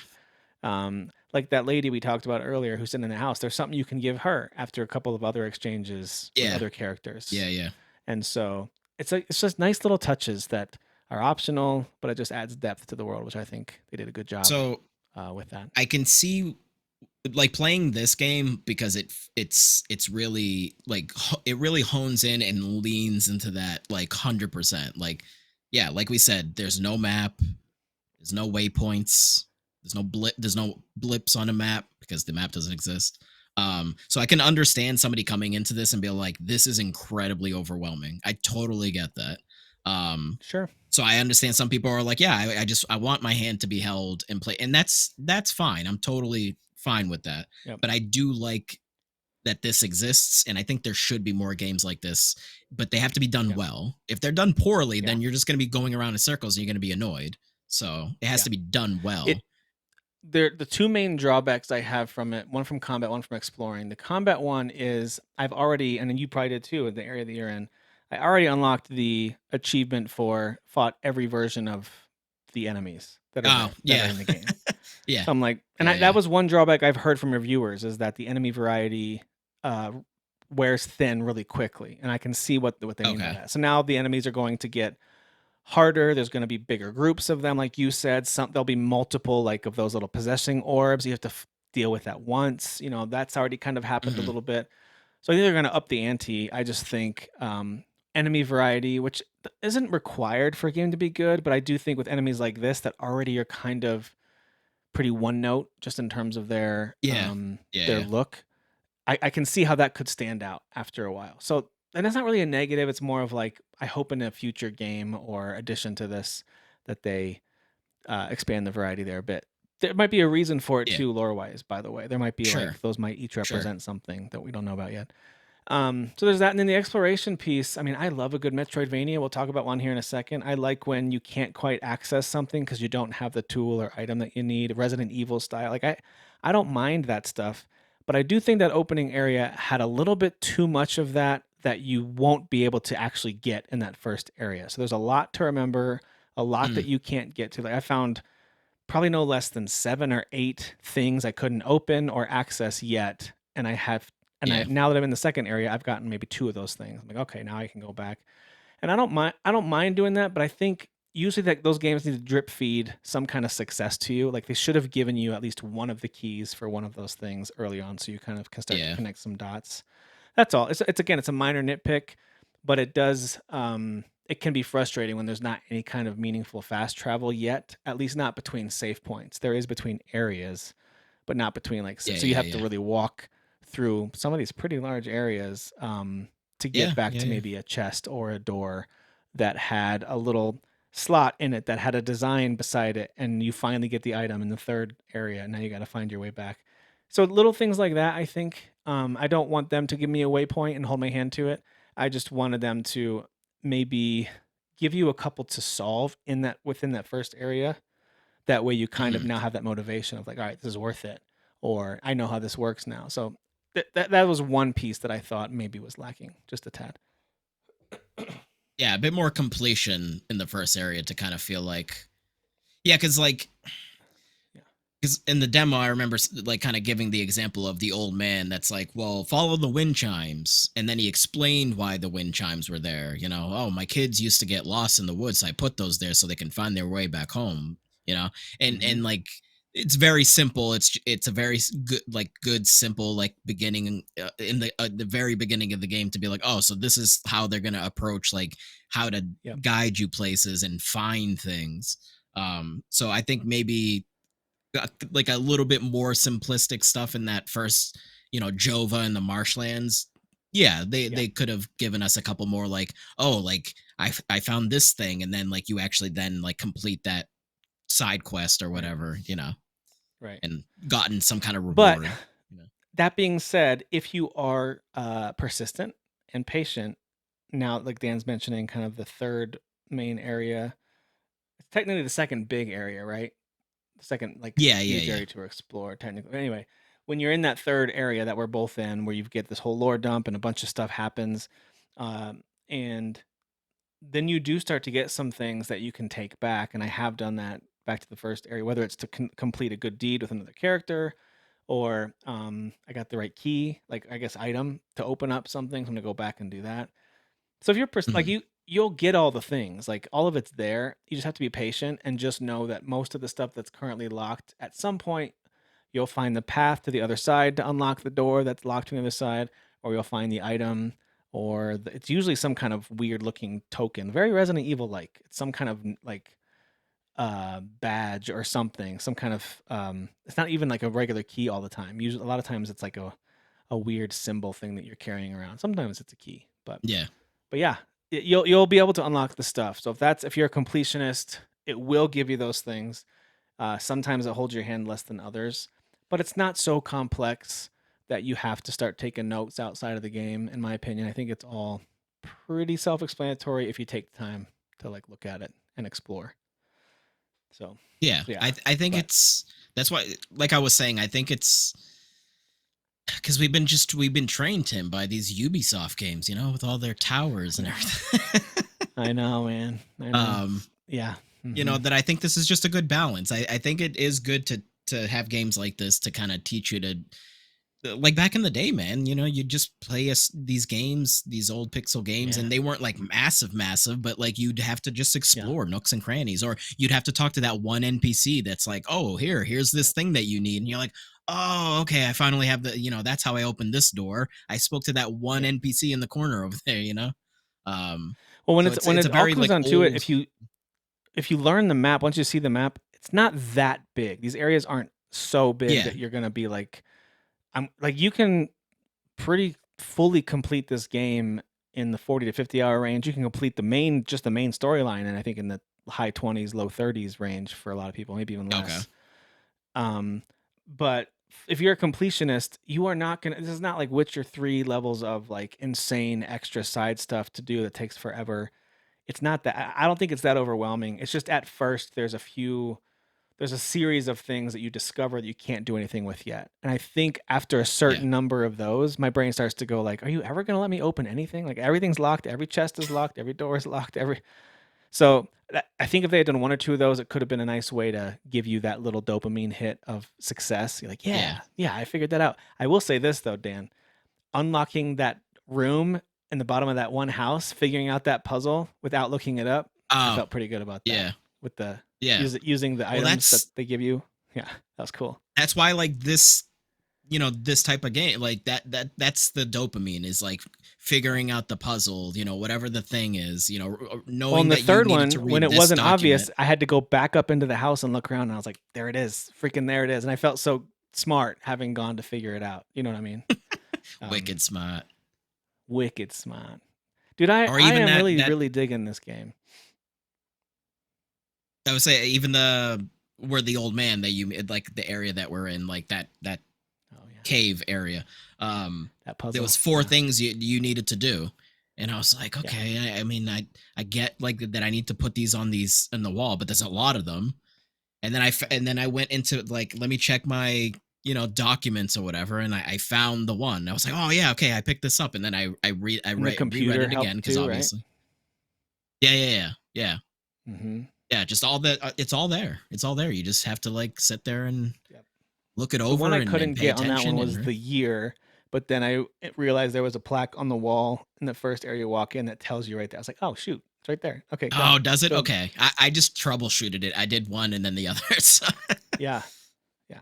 S1: Like that lady we talked about earlier who's sitting in the house, there's something you can give her after a couple of other exchanges with
S2: yeah,
S1: other characters.
S2: yeah, yeah.
S1: And so it's just nice little touches that are optional, but it just adds depth to the world, which I think they did a good job
S2: So
S1: with that.
S2: I can see like playing this game because it's really like it really hones in and leans into that like 100%. Like yeah, like we said, there's no map, there's no waypoints, there's no blips on a map because the map doesn't exist. So I can understand somebody coming into this and be like, this is incredibly overwhelming. I totally get that. Um,
S1: Sure.
S2: so I understand some people are like, yeah, I want my hand to be held and play, and that's fine. I'm totally fine with that.
S1: Yep.
S2: But I do like that this exists, and I think there should be more games like this, but they have to be done
S1: Yep.
S2: well. If they're done poorly,
S1: Yeah.
S2: then you're just going to be going around in circles and you're going to be annoyed. So it has
S1: Yeah.
S2: to be done
S1: It
S2: well.
S1: the two main drawbacks I have from it, one from combat, one from exploring. The combat one is I've already, and then you probably did too, in the area that you're in. I already unlocked the achievement for fought every version of the enemies that are
S2: Oh
S1: there that are
S2: yeah,
S1: in the game.
S2: yeah,
S1: So I'm like, and
S2: yeah,
S1: that
S2: yeah.
S1: was one drawback I've heard from reviewers is that the enemy variety uh, wears thin really quickly, and I can see what they mean by
S2: Okay.
S1: that. So now the enemies are going to get harder. There's going to be bigger groups of them, like you said. There'll be multiple like of those little possessing orbs. You have to deal with at once. That's already kind of happened a
S2: Hmm.
S1: little bit. So I think they're going to up the ante. I just think enemy variety, which isn't required for a game to be good, but I do think with enemies like this that already are kind of pretty one note just in terms of
S2: Yeah, yeah,
S1: their
S2: yeah,
S1: look. I can see how that could stand out after a while. So, and that's not really a negative. It's more of like I hope in a future game or addition to this that they expand the variety there a bit. There might be a reason for it
S2: yeah.
S1: too, lore wise. By the way, there might be
S2: Sure,
S1: like those might each
S2: sure.
S1: represent something that we don't know about yet. So there's that, and then the exploration piece. I mean, I love a good Metroidvania. We'll talk about one here in a second. I like when you can't quite access something because you don't have the tool or item that you need. Resident Evil style. Like I don't mind that stuff, but I do think that opening area had a little bit too much of that you won't be able to actually get in that first area. So there's a lot to remember, a lot that
S2: Mm,
S1: you can't get to. Like I found probably no less than 7 or 8 things I couldn't open or access yet. And I have, and I
S2: yeah,
S1: now that I'm in the second area, I've gotten maybe 2 of those things. I'm like, okay, now I can go back. And I don't mind doing that, but I think usually that those games need to drip feed some kind of success to you. Like they should have given you at least one of the keys for one of those things early on, so you kind of can start to
S2: yeah,
S1: connect some dots. That's all. It's again, it's a minor nitpick, but it does it can be frustrating when there's not any kind of meaningful fast travel yet, at least not between safe points. There is between areas, but not between like
S2: yeah,
S1: so you
S2: yeah,
S1: have to
S2: yeah,
S1: really walk through some of these pretty large areas to
S2: yeah,
S1: get back
S2: yeah,
S1: to
S2: yeah.
S1: maybe a chest or a door that had a little slot in it that had a design beside it, and you finally get the item in the third area. And now you got to find your way back. So little things like that, I think. I don't want them to give me a waypoint and hold my hand to it. I just wanted them to maybe give you a couple to solve in that within that first area. That way you kind of
S2: Mhm.
S1: now have that motivation of like, all right, this is worth it, or I know how this works now. So that was one piece that I thought maybe was lacking just a tad.
S2: Yeah, a bit more completion in the first area to kind of feel like, yeah, because like
S1: Yeah,
S2: because in the demo I remember like kind of giving the example of the old man that's like, well, follow the wind chimes, and then he explained why the wind chimes were there. Oh, my kids used to get lost in the woods, so I put those there so they can find their way back home.
S1: hmm
S2: And like it's very simple. It's a very good, like good simple like beginning in the very beginning of the game to be like, oh, so this is how they're gonna approach like how to
S1: yep,
S2: guide you places and find things. So I think maybe like a little bit more simplistic stuff in that first, Jova and the marshlands. Yeah, they
S1: yep,
S2: they could have given us a couple more like, oh, like I found this thing, and then like you actually then like complete that side quest or
S1: right,
S2: whatever,
S1: right.
S2: and gotten some kind of
S1: But
S2: reward. You know.
S1: that being said, if you are persistent and patient, now like Dan's mentioning, kind of the third main area, it's technically the second big area, right? The second like
S2: Yeah, yeah,
S1: huge
S2: yeah.
S1: area to explore technically. Anyway, when you're in that third area that we're both in, where you get this whole lore dump and a bunch of stuff happens, and then you do start to get some things that you can take back. And I have done that back to the first area, whether it's to complete a good deed with another character, or I got the right key, like I guess item to open up something. So I'm gonna go back and do that. So if you're like
S2: Mhm.
S1: you'll get all the things, like, all of it's there, you just have to be patient and just know that most of the stuff that's currently locked, at some point, you'll find the path to the other side to unlock the door that's locked on the other side, or you'll find the item, or it's usually some kind of weird looking token, very Resident Evil like. It's some kind of like badge or something, some kind of it's not even like a regular key all the time. Usually, a lot of times it's like a weird symbol thing that you're carrying around. Sometimes it's a key,
S2: Yeah.
S1: but yeah, you'll be able to unlock the stuff. So if you're a completionist, it will give you those things. Sometimes it holds your hand less than others, but it's not so complex that you have to start taking notes outside of the game. In my opinion, I think it's all pretty self-explanatory if you take the time to like look at it and explore. So,
S2: Yeah.
S1: yeah,
S2: I think
S1: but
S2: it's that's why, like I was saying, I think it's because we've been trained, Tim, by these Ubisoft games, with all their towers and
S1: yeah,
S2: everything.
S1: I know, man. I know.
S2: um,
S1: Yeah. Hmm.
S2: that I think this is just a good balance. I think it is good to have games like this to kind of teach you to, like back in the day, man, you just play these games, these old pixel games,
S1: Yeah.
S2: and they weren't like massive, but like you'd have to just
S1: Yeah.
S2: explore nooks and crannies, or you'd have to talk to that one NPC that's like, oh, here's this
S1: Yep.
S2: thing that you need. And you're like, oh, okay, I finally have that's how I opened this door. I spoke to that one
S1: Yep.
S2: NPC in the corner over there. Um,
S1: Well,
S2: so
S1: when
S2: it's a
S1: it all
S2: very
S1: comes
S2: like
S1: down to it,
S2: old,
S1: if you learn the map, once you see the map, it's not that big. These areas aren't so big
S2: yeah,
S1: that you're gonna be like, I'm like you can pretty fully complete this game in the 40 to 50 hour range. You can complete just the main storyline, and I think in the high 20s, low 30s range for a lot of people, maybe even
S2: okay,
S1: less. Um, but if you're a completionist, you are not gonna. This is not like Witcher 3 levels of like insane extra side stuff to do that takes forever. It's not that. I don't think it's that overwhelming. It's just at first there's a series of things that you discover that you can't do anything with yet. And I think after a
S2: yeah,
S1: certain number of those, my brain starts to go like, "Are you ever going to let me open anything? Like everything's locked, every chest is locked, every door is locked, every." So, I think if they had done one or two of those, it could have been a nice way to give you that little dopamine hit of success. You're like,
S2: yeah.
S1: "Yeah, yeah, I figured that out." I will say this though, Dan, unlocking that room in the bottom of that one house, figuring out that puzzle without looking it up, I
S2: Oh,
S1: felt pretty good about that
S2: yeah,
S1: with the
S2: yeah.
S1: using the
S2: Well,
S1: items that they give you. Yeah, that was cool.
S2: that's why like this type of game, like that's the dopamine, is like figuring out the puzzle, whatever the thing is,
S1: Well, in
S2: knowing
S1: the
S2: that you
S1: third
S2: needed to
S1: one, when
S2: read
S1: it
S2: this
S1: wasn't obvious,
S2: document.
S1: I had to go back up into the house and look around, and I was like, "There it is, freaking there it is," and I felt so smart having gone to figure it out. You know what I mean? Um,
S2: Wicked smart.
S1: Wicked smart, dude.
S2: Or
S1: I
S2: even
S1: am
S2: that
S1: really
S2: that
S1: really digging this game.
S2: I would say, even the where the old man that you, like the area that we're in, like that
S1: Oh yeah,
S2: cave area. um
S1: that
S2: there
S1: puzzle.
S2: was four
S1: Yeah,
S2: things you needed to do, and I was like,
S1: yeah,
S2: okay, I mean, I get like that I need to put these on the wall, but there's a lot of them. And then I went into, like, let me check my documents or whatever, and I found the one. I was like, oh yeah, okay, I picked this up, and then
S1: and the
S2: reread
S1: computer
S2: it again,
S1: helped
S2: because
S1: too, right?
S2: obviously, yeah, yeah, yeah, yeah,
S1: Mm-hmm.
S2: yeah. Just all that, it's all there. It's all there. You just have to like sit there and
S1: Yep.
S2: look it
S1: The one
S2: over,
S1: I
S2: and
S1: couldn't
S2: pay
S1: get on that one
S2: attention,
S1: was
S2: and
S1: the year, but then I realized there was a plaque on the wall in the first area you walk in that tells you right there. I was like, "Oh shoot, it's right there." Okay, got
S2: oh,
S1: it.
S2: does it?
S1: Good.
S2: Okay, I just troubleshooted it. I did one and then the other. So,
S1: Yeah, yeah,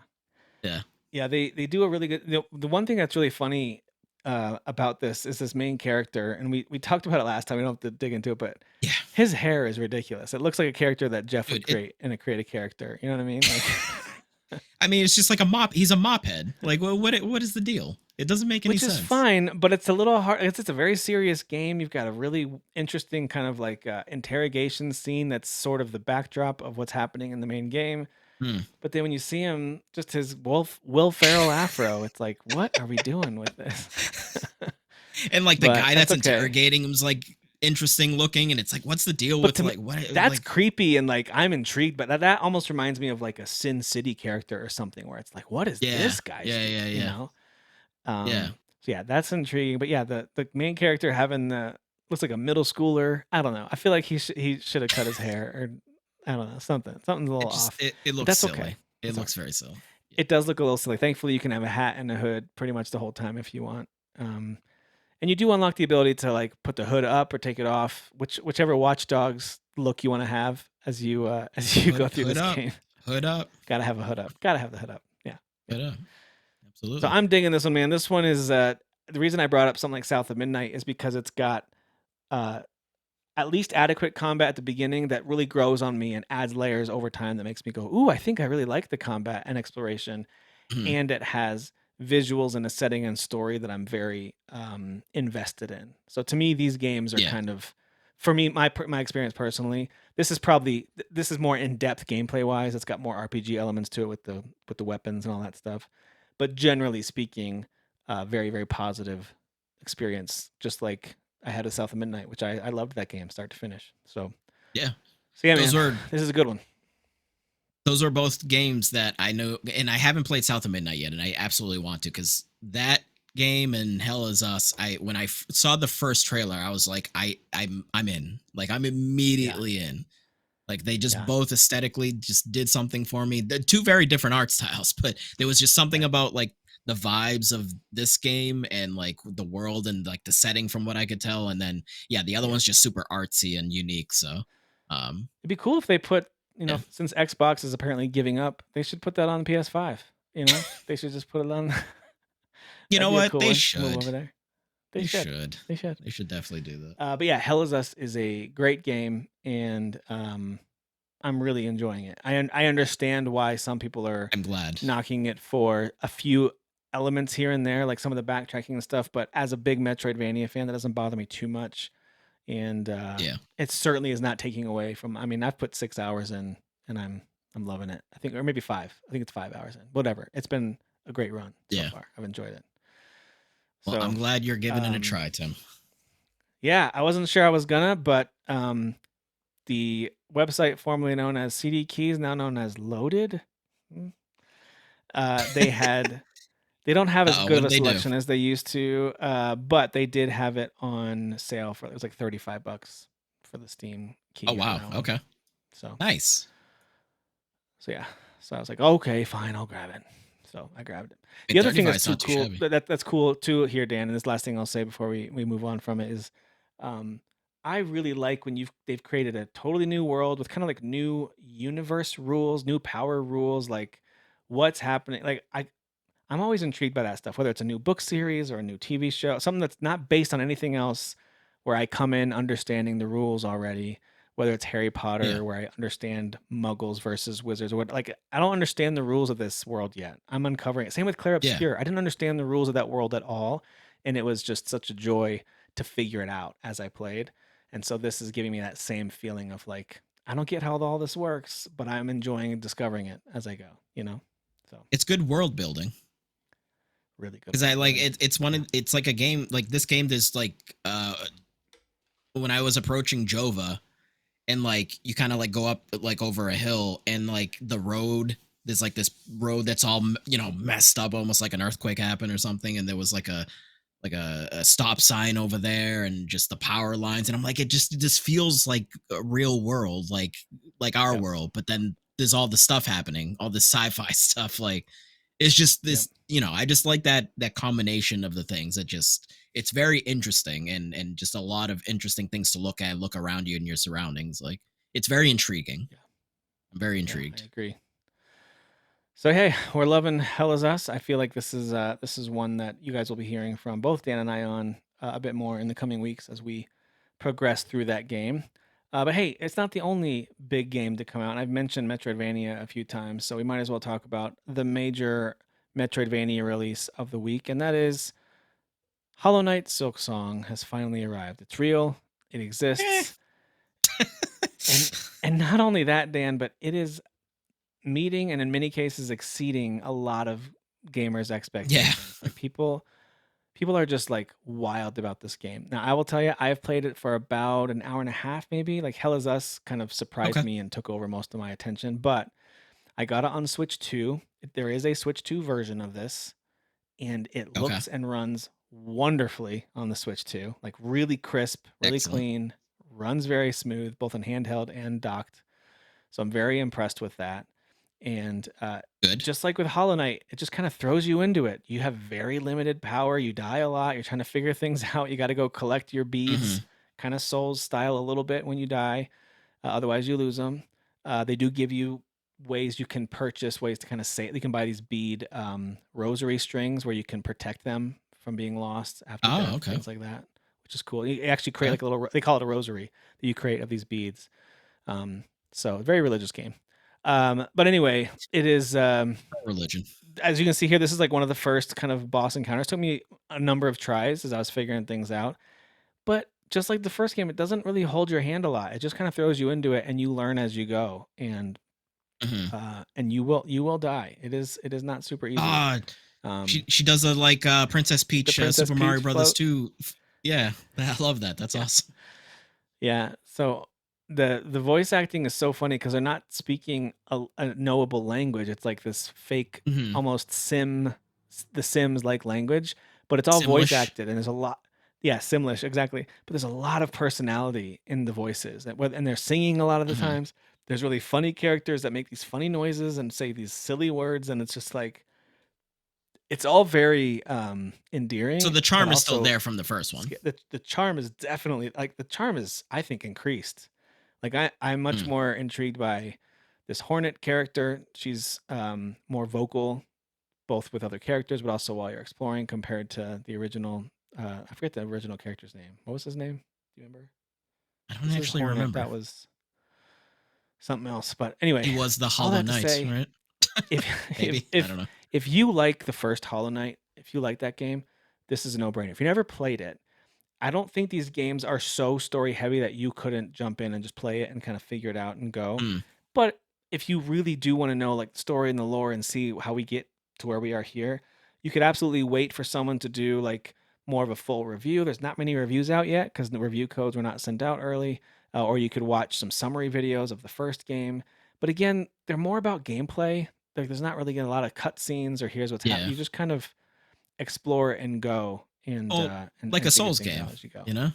S2: yeah,
S1: yeah. They do a really good. The one thing that's really funny about this is this main character, and we talked about it last time. We don't have to dig into it, but
S2: yeah,
S1: his hair is ridiculous. It looks like a character that Jeff would
S2: dude.
S1: create in a create a character. You know what I mean? Like.
S2: I mean, it's just like a mop. He's a mop head. Like, what is the deal? It doesn't make any
S1: Which is
S2: sense.
S1: fine, but it's a little hard. It's a very serious game. You've got a really interesting kind of like interrogation scene that's sort of the backdrop of what's happening in the main game.
S2: Hmm.
S1: But then when you see him, just his Will Ferrell afro, it's like, what are we doing with this?
S2: And like the
S1: But
S2: guy
S1: that's
S2: that's
S1: okay.
S2: interrogating him's like interesting looking, and it's like, what's the deal
S1: But
S2: with
S1: to me,
S2: like what,
S1: that's
S2: like,
S1: creepy and like I'm intrigued. But that almost reminds me of like a Sin City character or something, where it's like, what is
S2: yeah,
S1: this guy's
S2: yeah,
S1: deal?
S2: yeah,
S1: You
S2: yeah,
S1: know?
S2: yeah.
S1: So yeah, that's intriguing. But yeah, the main character having the looks like a middle schooler. I don't know. I feel like he should have cut his hair, or I don't know, something's a little
S2: It just
S1: off.
S2: it
S1: But
S2: looks
S1: that's okay.
S2: silly. It
S1: That's all
S2: looks
S1: right.
S2: very silly. Yeah.
S1: It does look a little silly. Thankfully, you can have a hat and a hood pretty much the whole time if you want. Um, And you do unlock the ability to like put the hood up or take it off, whichever Watchdogs look you want to have as you as you go through
S2: Hood
S1: this
S2: up,
S1: game.
S2: hood up,
S1: Gotta have a hood up. Gotta have the hood up. Yeah, yeah.
S2: hood up.
S1: So
S2: Absolutely.
S1: I'm digging this one, man. This one is the reason I brought up something like South of Midnight is because it's got uh, at least adequate combat at the beginning that really grows on me and adds layers over time that makes me go, ooh, I think I really like the combat and exploration.
S2: Mhm.
S1: And it has visuals and a setting and story that I'm very invested in. So to me, these games are
S2: Yeah,
S1: kind of, for me, my experience personally, this is more in depth gameplay wise. It's got more RPG elements to it with the weapons and all that stuff. But generally speaking, very very positive experience. Just like I had a South of Midnight, which I loved that game start to finish.
S2: yeah.
S1: So yeah,
S2: Those
S1: man,
S2: were
S1: this is a good one.
S2: those are both games that I know, and I haven't played South of Midnight yet, and I absolutely want to because that game and Hell is Us. When I saw the first trailer, I was like, I'm in. Like I'm
S1: Yeah,
S2: immediately in. Like they just
S1: yeah,
S2: both aesthetically just did something for me. They're two very different art styles, but there was just something
S1: right.
S2: about like the vibes of this game and like the world and like the setting from what I could tell. And then yeah, the other
S1: Yeah.
S2: one's just super artsy and unique. So um
S1: It'd be cool if they put,
S2: yeah.
S1: since Xbox is apparently giving up, they should put that on PS5. They should just put it on.
S2: You
S1: That'd
S2: know
S1: be a
S2: what?
S1: cool
S2: They
S1: one to move
S2: should.
S1: over there. They
S2: They
S1: should.
S2: should.
S1: They should.
S2: They should definitely do that.
S1: But yeah, Hell is Us is a great game, and I'm really enjoying it. I understand why some people are
S2: I'm glad.
S1: knocking it for a few elements here and there, like some of the backtracking and stuff. But as a big Metroidvania fan, that doesn't bother me too much. And
S2: Yeah.
S1: it certainly is not taking away from. I mean, I've put 6 hours in, and I'm loving it. I think, or maybe five. I think it's 5 hours in. Whatever. It's been a great run so
S2: Yeah.
S1: far. I've enjoyed it.
S2: Well,
S1: So,
S2: I'm glad you're giving it a
S1: um,
S2: try, Tim.
S1: yeah, I wasn't sure I was gonna, but the website formerly known as CD Keys, now known as Loaded, mm, they had they don't have as good
S2: What
S1: of
S2: did
S1: a
S2: they do?
S1: selection as they used to, but they did have it on sale for it was like $35 for the Steam
S2: Oh
S1: key for
S2: wow.
S1: that one.
S2: Okay.
S1: So
S2: Nice.
S1: so yeah, so I was like, okay, fine, I'll grab it. So I grabbed it.
S2: I mean,
S1: The other thing
S2: 35
S1: that's
S2: is
S1: too
S2: not too
S1: cool
S2: shabby.
S1: that's cool too here, Dan, and this last thing I'll say before we move on from it is, um, I really like when they've created a totally new world with kind of like new universe rules, new power rules, like what's happening. Like I'm always intrigued by that stuff, whether it's a new book series or a new TV show, something that's not based on anything else, where I come in understanding the rules already. Whether it's Harry
S2: Yeah.
S1: Potter, where I understand Muggles versus wizards, or what, like I don't understand the rules of this world yet. I'm uncovering it. Same with Claire
S2: Yeah.
S1: Obscure. I didn't understand the rules of that world at all, and it was just such a joy to figure it out as I played. And so this is giving me that same feeling of like I don't get how all this works, but I'm enjoying discovering it as I go. So
S2: It's good world building.
S1: really good
S2: Because I
S1: world
S2: like
S1: building.
S2: it. It's
S1: Yeah.
S2: it's like a game like this game. There's like when I was approaching Jova, and like you kind of like go up like over a hill, and like the road, there's like this road that's all messed up, almost like an earthquake happened or something, and there was like a stop sign over there and just the power lines, and I'm like, it just feels like a real world, like our
S1: Yep.
S2: world, but then there's all the stuff happening, all this sci-fi stuff. Like it's just
S1: Yep.
S2: this, I just like that combination of the things that just, it's very interesting, and just a lot of interesting things to look at, look around you and your surroundings. Like it's very intriguing.
S1: Yeah.
S2: I'm very
S1: Yeah. I
S2: intrigued.
S1: agree. So hey, we're loving Hell is Us. I feel like this is one that you guys will be hearing from both Dan and I on a bit more in the coming weeks as we progress through that game. But hey, it's not the only big game to come out. And I've mentioned Metroidvania a few times, so we might as well talk about the major Metroidvania release of the week, and that is Hollow Knight Silksong has finally arrived. It's real. It
S2: Eh.
S1: exists. And not only that, Dan, but it is meeting and in many cases exceeding a lot of gamers'
S2: Yeah.
S1: expectations. Like people are just like wild about this game. Now, I will tell you, I've played it for about an hour and a half, maybe. Like Hell is Us kind of surprised
S2: Okay.
S1: me and took over most of my attention, but I got it on Switch 2. There is a Switch 2 version of this, and it
S2: Okay.
S1: looks and runs wonderfully on the Switch 2. Like really crisp, really
S2: Excellent.
S1: clean, runs very smooth, both in handheld and docked. So I'm very impressed with that. And
S2: Good.
S1: just like with Hollow Knight, it just kind of throws you into it. You have very limited power. You die a lot. You're trying to figure things out. You got to go collect your beads,
S2: Hmm.
S1: kind of Souls style a little bit when you die. Otherwise, you lose them. They do give you ways you can purchase, ways to kind of save. You can buy these bead rosary strings where you can protect them from being lost after
S2: Oh,
S1: death,
S2: okay.
S1: things like that, which is cool. You actually create
S2: Okay.
S1: like a little, they call it a rosary that you create of these beads. Um, so, very religious game. But anyway, it is,
S2: Religion.
S1: as you can see here, this is like one of the first kind of boss encounters. It took me a number of tries as I was figuring things out. But just like the first game, it doesn't really hold your hand a lot. It just kind of throws you into it, and you learn as you go,
S2: Hmm.
S1: and you will die. It is not super easy.
S2: Ah,
S1: Um,
S2: she does a like Princess
S1: the
S2: Peach
S1: Princess
S2: Super Mario
S1: Peach
S2: Brothers
S1: float,
S2: 2. Yeah, I love that. That's
S1: yeah,
S2: awesome.
S1: yeah. So the voice acting is so funny because they're not speaking a knowable language. It's like this fake,
S2: Hmm.
S1: almost the Sims like language, but it's all voice
S2: Simlish.
S1: acted, and there's a lot. Yeah, Simlish, exactly. But there's a lot of personality in the voices, and they're singing a lot of the
S2: Hmm.
S1: times. There's really funny characters that make these funny noises and say these silly words, and it's just like it's all very
S2: So
S1: endearing,
S2: the
S1: but
S2: charm is still
S1: also
S2: there from the first one.
S1: the charm is definitely like the charm is, I think, increased. Like I'm much
S2: Mm.
S1: more intrigued by this Hornet character. She's more vocal, both with other characters, but also while you're exploring, compared to the original. I forget the original character's name. What was his name? Do you remember?
S2: I don't
S1: This is
S2: actually
S1: Hornet.
S2: remember.
S1: That was something else. But
S2: He
S1: anyway,
S2: was the
S1: all
S2: Hollow
S1: that to
S2: Knight,
S1: say,
S2: right?
S1: if if
S2: Maybe. I
S1: if
S2: don't know.
S1: if you like the first Hollow Knight, if you like that game, this is a no-brainer. If you never played it, I don't think these games are so story heavy that you couldn't jump in and just play it and kind of figure it out and go.
S2: Mm.
S1: But if you really do want to know like the story and the lore and see how we get to where we are here, you could absolutely wait for someone to do like more of a full review. There's not many reviews out yet because the review codes were not sent out early. Or you could watch some summary videos of the first game. But again, they're more about gameplay. Like there's not really a lot of cutscenes or here's what's happening.
S2: Yeah.
S1: You just kind of explore and go and
S2: Well, like a
S1: figure
S2: Souls
S1: things
S2: game,
S1: out as you go.
S2: you know?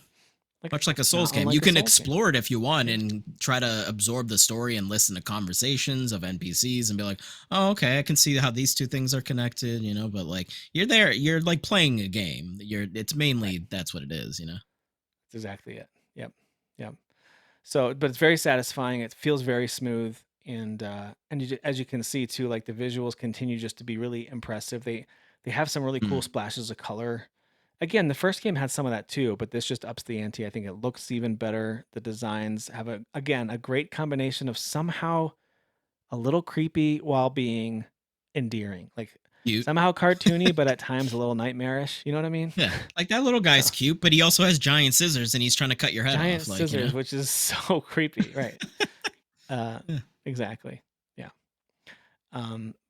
S1: Like
S2: Much like a Souls
S1: not
S2: game. You
S1: unlike a
S2: can
S1: Souls game.
S2: explore it if you want
S1: Yeah,
S2: and try to absorb the story and listen to conversations of NPCs and be like, "Oh, okay, I can see how these two things are connected," but like you're there, you're like playing a game. It's
S1: right.
S2: mainly that's what it is.
S1: That's exactly it. Yep. Yep. So, but it's very satisfying. It feels very smooth, and as you can see too, like the visuals continue just to be really impressive. They have some really cool
S2: Mm.
S1: splashes of color. Again, the first game had some of that too, but this just ups the ante. I think it looks even better. The designs have a great combination of somehow a little creepy while being endearing. Like
S2: Cute.
S1: somehow cartoony, but at times a little nightmarish. You know what I mean?
S2: Yeah. Like that little
S1: So
S2: guy's cute, but he also has giant scissors and he's trying to cut your head
S1: giant
S2: off,
S1: scissors, which is so creepy, right? Uh,
S2: Yeah.
S1: exactly. Yeah.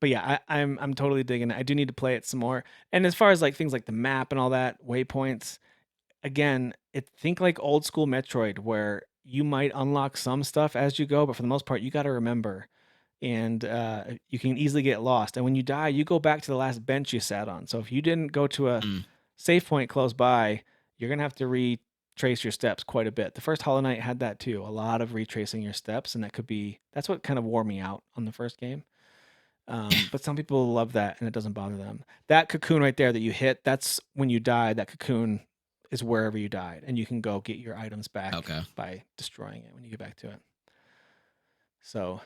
S1: But yeah, I'm totally digging it. I do need to play it some more. And as far as like things like the map and all that, waypoints, again, think like old school Metroid where you might unlock some stuff as you go, but for the most part, you got to remember, and you can easily get lost. And when you die, you go back to the last bench you sat on. So if you didn't go to a
S2: Mm.
S1: save point close by, you're gonna have to retrace your steps quite a bit. The first Hollow Knight had that too, a lot of retracing your steps, and that's what kind of wore me out on the first game. But some people love that, and it doesn't bother them. That cocoon right there that you hit, that's when you die. That cocoon is wherever you died, and you can go get your items back
S2: Okay.
S1: by destroying it when you get back to it. So,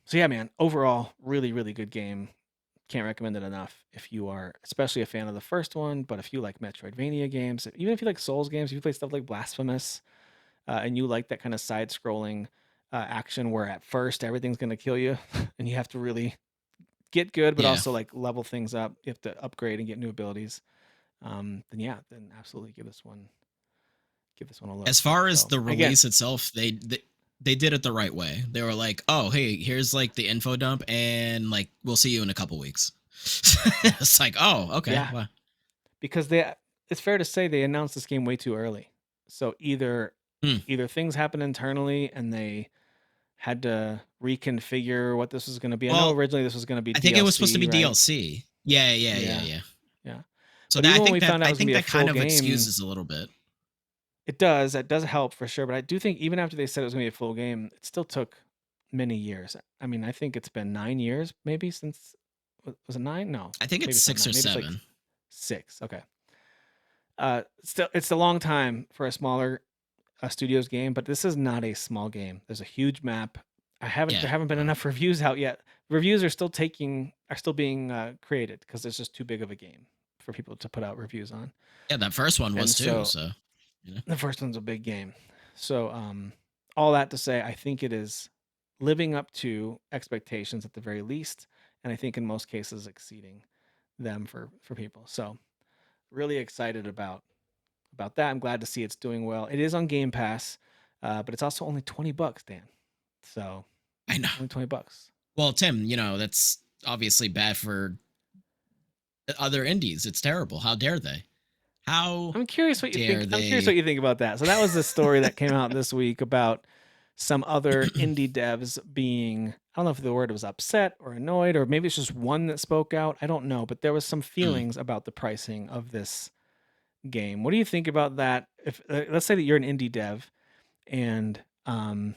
S1: so yeah, man. Overall, really, really good game. Can't recommend it enough if you are, especially a fan of the first one. But if you like Metroidvania games, even if you like Souls games, if you play stuff like Blasphemous, and you like that kind of side-scrolling action where at first everything's gonna kill you, and you have to really get good, but
S2: Yeah.
S1: also like level things up. You have to upgrade and get new abilities. Then yeah, then absolutely give this one a
S2: As
S1: look.
S2: far as
S1: So
S2: the
S1: again,
S2: release itself, they did it the right way. They were like, "Oh, hey, here's like the info dump, and like we'll see you in a couple weeks." It's like, "Oh, okay,
S1: yeah,
S2: well,
S1: because it's fair to say they announced this game way too early. So
S2: hmm.
S1: either things happened internally and they had to reconfigure what this was going to be. I know
S2: Well,
S1: originally this was going to be
S2: I think it was supposed to
S1: DLC,
S2: be
S1: right?
S2: DLC." Yeah, yeah, yeah,
S1: Yeah,
S2: yeah.
S1: yeah.
S2: So
S1: But
S2: that
S1: even when we found out it
S2: I
S1: was going to
S2: think
S1: be a
S2: that
S1: full
S2: kind of
S1: game,
S2: excuses a little bit.
S1: it does. That does help for sure. But I do think even after they said it was going to be a full game, it still took many years. I mean, I think it's been 9 years maybe since. Was it nine? No,
S2: I think
S1: maybe
S2: it's
S1: it's not
S2: 6 or
S1: nine. Maybe it's like
S2: 7.
S1: six. Okay. Still, it's a long time for a smaller studios game, but this is not a small game. There's a huge map.
S2: Yeah.
S1: There haven't been enough reviews out yet. Reviews are still being created because it's just too big of a game for people to put out reviews on.
S2: Yeah, that first one
S1: And
S2: was too,
S1: so
S2: so, you know.
S1: the first one's a big game. So all that to say, I think it is living up to expectations at the very least, and I think in most cases exceeding them for people. So really excited about that. I'm glad to see it's doing well. It is on Game Pass, but it's also only $20, Dan. So
S2: I know.
S1: only $20.
S2: Well, Tim, that's obviously bad for other indies. It's terrible. How dare they? How
S1: I'm curious what you
S2: dare
S1: think. I'm curious what
S2: they?
S1: you think about that. So that was the story that came out this week about some other indie devs being, I don't know if the word was upset or annoyed, or maybe it's just one that spoke out. I don't know, but there was some
S2: Mm.
S1: feelings about the pricing of this game. What do you think about that? If let's say that you're an indie dev and um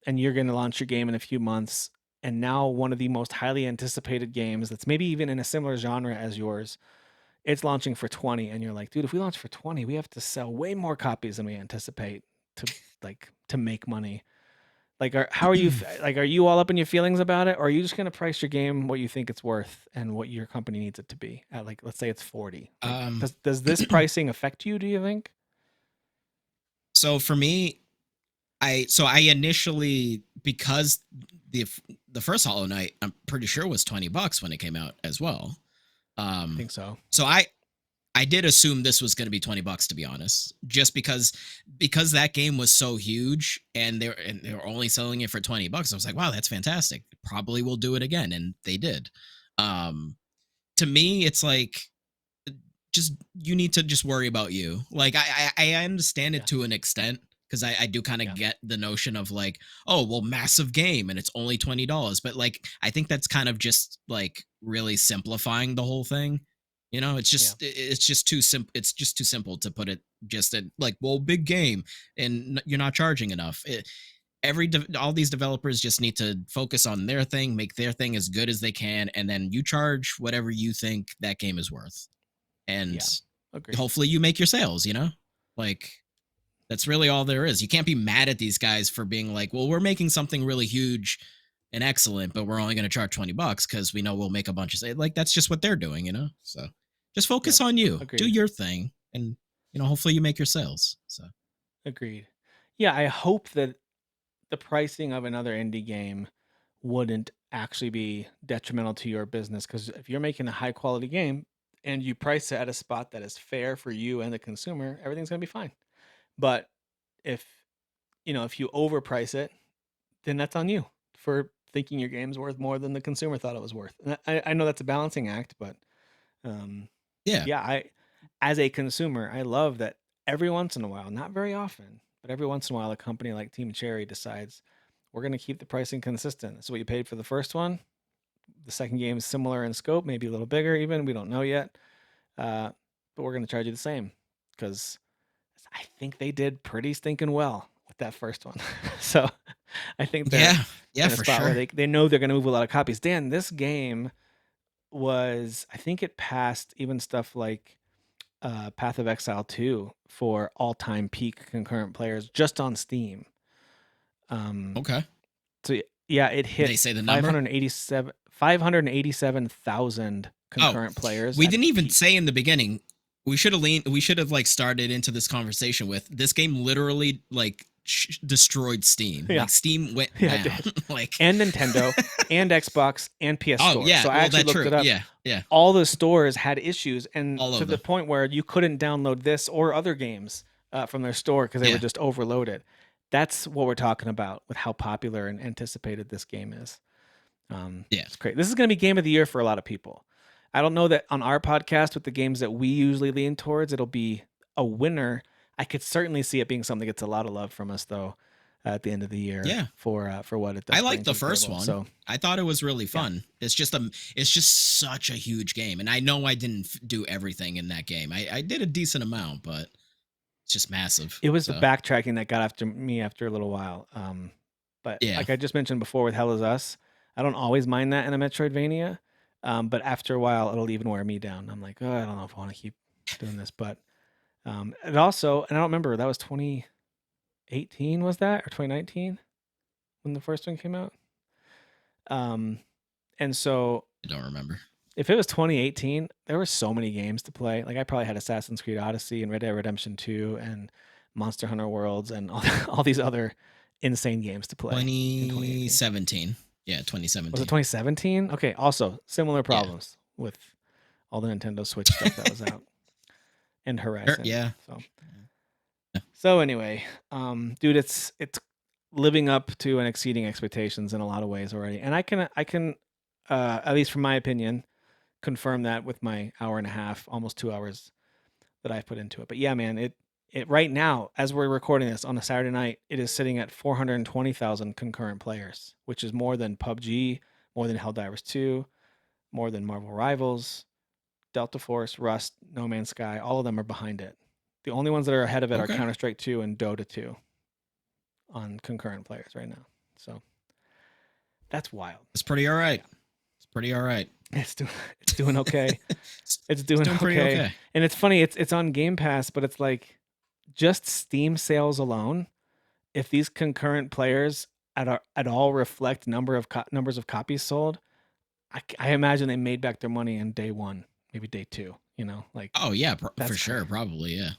S1: and you're going to launch your game in a few months, and now one of the most highly anticipated games that's maybe even in a similar genre as yours, it's launching for 20, and you're like, dude, if we launch for 20, we have to sell way more copies than we anticipate to to make money. Like how are you like, are you all up in your feelings about it, or are you just going to price your game what you think it's worth and what your company needs it to be at, like, let's say it's 40? Like,
S2: um,
S1: does this pricing affect you, do you think?
S2: so for me, I initially, because the the first Hollow Knight, I'm pretty sure was $20 when it came out as well.
S1: I
S2: Um,
S1: think so.
S2: so I did assume this was going to be $20, to be honest, just because that game was so huge, and they were only selling it for $20. I was like, wow, that's fantastic. Probably will do it again, and they did. Um, to me, it's like, just, you need to just worry about you. Like, I understand it
S1: Yeah.
S2: to an extent, because I do kind of
S1: Yeah.
S2: get the notion of like, oh well, massive game and it's only $20, but like I think that's kind of just like really simplifying the whole thing.
S1: Yeah.
S2: It's just too simple. It's just too simple to put it just in like, well, big game and you're not charging enough. All these developers just need to focus on their thing, make their thing as good as they can, and then you charge whatever you think that game is worth, and
S1: Yeah. Agreed.
S2: hopefully you make your sales. Like, that's really all there is. You can't be mad at these guys for being like, well, we're making something really huge and excellent, but we're only going to charge $20 because we know we'll make a bunch of sales. Like, that's just what they're doing. So just focus
S1: Yep.
S2: on you, do
S1: Agreed.
S2: your thing, and hopefully you make your sales. So
S1: Agreed. Yeah, I hope that the pricing of another indie game wouldn't actually be detrimental to your business, because if you're making a high quality game and you price it at a spot that is fair for you and the consumer, everything's going to be fine. But if if you overprice it, then that's on you for thinking your game's worth more than the consumer thought it was worth. And I know that's a balancing act, but um,
S2: yeah,
S1: yeah, as a consumer, I love that every once in a while, not very often, but every once in a while, a company like Team Cherry decides we're going to keep the pricing consistent. That's what you paid for the first one. The second game is similar in scope, maybe a little bigger, even. We don't know yet. Uh, but we're going to charge you the same, because I think they did pretty stinking well with that first one. So I think they're
S2: yeah, yeah,
S1: in a
S2: for
S1: spot where
S2: sure.
S1: they know they're going to move a lot of copies. Dan, this game was, I think it passed even stuff like Path of Exile 2 for all-time peak concurrent players just on Steam. Um,
S2: Okay.
S1: so yeah, it
S2: Did they
S1: hit
S2: say the number?
S1: 587,000
S2: Oh,
S1: concurrent players
S2: we
S1: at
S2: didn't
S1: its
S2: even
S1: peak.
S2: say in the beginning. We should have like started into this conversation with, this game literally like destroyed Steam.
S1: Yeah,
S2: Like, Steam went
S1: yeah, it
S2: down.
S1: did.
S2: Like,
S1: And Nintendo and Xbox and PS
S2: oh
S1: Store.
S2: yeah,
S1: So I
S2: well,
S1: actually
S2: that's
S1: looked
S2: true.
S1: it up.
S2: Yeah, yeah,
S1: All the stores had issues, and
S2: all
S1: to
S2: of
S1: the
S2: them.
S1: point where you couldn't download this or other games from their store because they were
S2: Yeah,
S1: just overloaded. That's what we're talking about with how popular and anticipated this game is.
S2: yeah,
S1: It's great. This is going to be game of the year for a lot of people. I don't know that on our podcast, with the games that we usually lean towards, it'll be a winner. I could certainly see it being something that gets a lot of love from us, though, at the end of the year
S2: yeah.
S1: for what it
S2: I
S1: does
S2: like
S1: bring
S2: the
S1: to the
S2: first
S1: table.
S2: one.
S1: So
S2: I thought it was really
S1: yeah,
S2: fun. It's just such a huge game, and I know I didn't do everything in that game. I did a decent amount, but it's just massive.
S1: it was the
S2: So
S1: backtracking that got after me after a little while. But
S2: Yeah.
S1: like I just mentioned before with Hell is Us, I don't always mind that in a Metroidvania. But after a while, it'll even wear me down. I'm like, oh, I don't know if I want to keep doing this. But it also, and I don't remember, that was 2018, was that? Or 2019 when the first one came out? And so
S2: I don't remember.
S1: if it was 2018, there were so many games to play. Like I probably had Assassin's Creed Odyssey and Red Dead Redemption 2 and Monster Hunter Worlds and all these other insane games to play in 2018.
S2: 2017. Yeah,
S1: Was it
S2: 2017.
S1: 2017? Okay, also similar
S2: Yeah.
S1: problems with all the Nintendo Switch stuff that was out and Horizon.
S2: Yeah.
S1: So
S2: Yeah.
S1: so anyway, dude, it's living up to and exceeding expectations in a lot of ways already. And I can at least from my opinion confirm that with my hour and a half, almost 2 hours that I've put into it. But yeah, man, it right now, as we're recording this on a Saturday night, it is sitting at 420,000 concurrent players, which is more than PUBG, more than Helldivers 2, more than Marvel Rivals, Delta Force, Rust, No Man's Sky. All of them are behind it. The only ones that are ahead of it are
S2: Okay.
S1: Counter Strike 2 and Dota 2 on concurrent players right now. So that's wild.
S2: It's pretty all right.
S1: Yeah.
S2: It's pretty all right.
S1: It's doing okay. It's doing
S2: pretty
S1: okay.
S2: okay.
S1: And it's funny, it's on Game Pass, but it's like just Steam sales alone, if these concurrent players at all reflect numbers of copies sold, I imagine they made back their money in day one, maybe day two. You know, like
S2: Oh yeah,
S1: that's
S2: for sure, probably yeah.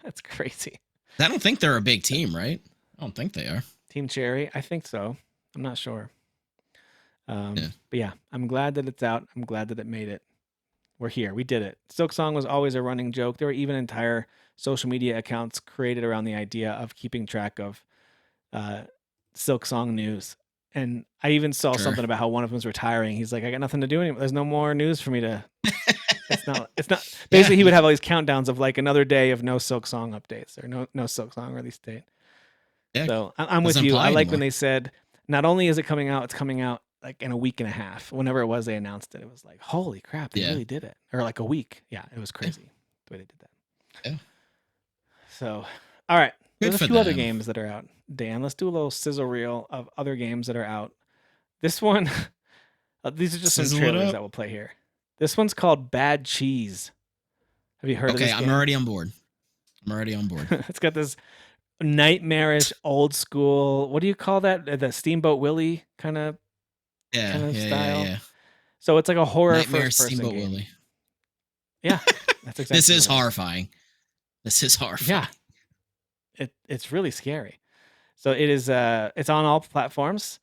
S1: that's crazy.
S2: I don't think they're a big team, right? I don't think they are.
S1: Team Cherry, I think so. I'm not sure.
S2: Yeah.
S1: But yeah, I'm glad that it's out. I'm glad that it made it. We're here. We did it. Silksong was always a running joke. There were even entire social media accounts created around the idea of keeping track of Silksong news. And I even saw
S2: Sure.
S1: something about how one of them was retiring. He's like, I got nothing to do anymore. There's no more news for me to. It's not. Basically, he would have all these countdowns of like another day of no Silksong updates or no Silksong release date.
S2: Yeah.
S1: So I'm with
S2: Doesn't
S1: you. I
S2: apply
S1: like when
S2: anymore.
S1: they said, not only is it coming out, it's coming out like in a week and a half. Whenever it was they announced it, it was like, holy crap, they
S2: Yeah.
S1: really did it. Or like a week. Yeah, it was crazy the way they did that.
S2: Yeah.
S1: So, all right.
S2: Good
S1: There's a
S2: for
S1: few other
S2: them.
S1: games that are out. Dan, let's do a little sizzle reel of other games that are out. This one, these are just
S2: Sizzle
S1: some
S2: it
S1: trailers
S2: up.
S1: that we'll play here. This one's called Bad Cheese. Have you heard of this
S2: Okay,
S1: game?
S2: I'm already on board.
S1: It's got this nightmarish old school, what do you call that? The Steamboat Willie kind of style.
S2: Yeah.
S1: So it's like a horror
S2: Nightmare
S1: first person
S2: Steamboat
S1: game.
S2: Willie.
S1: Yeah, that's exactly.
S2: This is
S1: what it
S2: horrifying. This is horrifying.
S1: Yeah, it's really scary. So it is. It's on all platforms.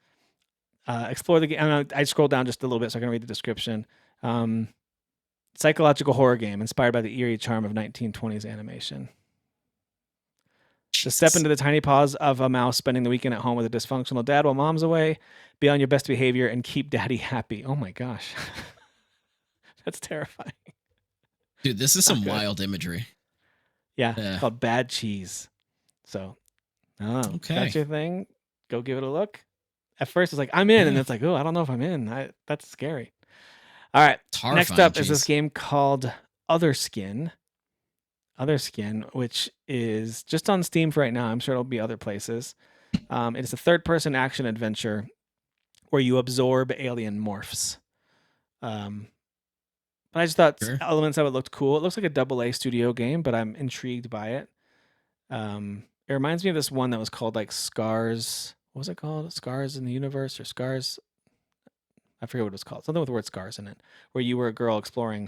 S1: Explore the game. I scrolled down just a little bit so I can read the description. Psychological horror game inspired by the eerie charm of 1920s animation. Just step into the tiny paws of a mouse spending the weekend at home with a dysfunctional dad while mom's away. Be on your best behavior and keep daddy happy. Oh my gosh. That's terrifying.
S2: Dude, this is some wild imagery.
S1: Yeah, it's called Bad Cheese. So,
S2: Okay.
S1: that's your thing. Go give it a look. At first, it's like, I'm in. And it's like, oh, I don't know if I'm in. That's scary. All right. Next up is this game called Other Skin. Other Skin, which is just on Steam for right now. I'm sure it'll be other places. It is a third-person action adventure where you absorb alien morphs. But I just thought elements of it looked cool. It looks like a AA studio game, but I'm intrigued by it. It reminds me of this one that was called like Scars. What was it called? Scars in the Universe or Scars? I forget what it was called. Something with the word scars in it, where you were a girl exploring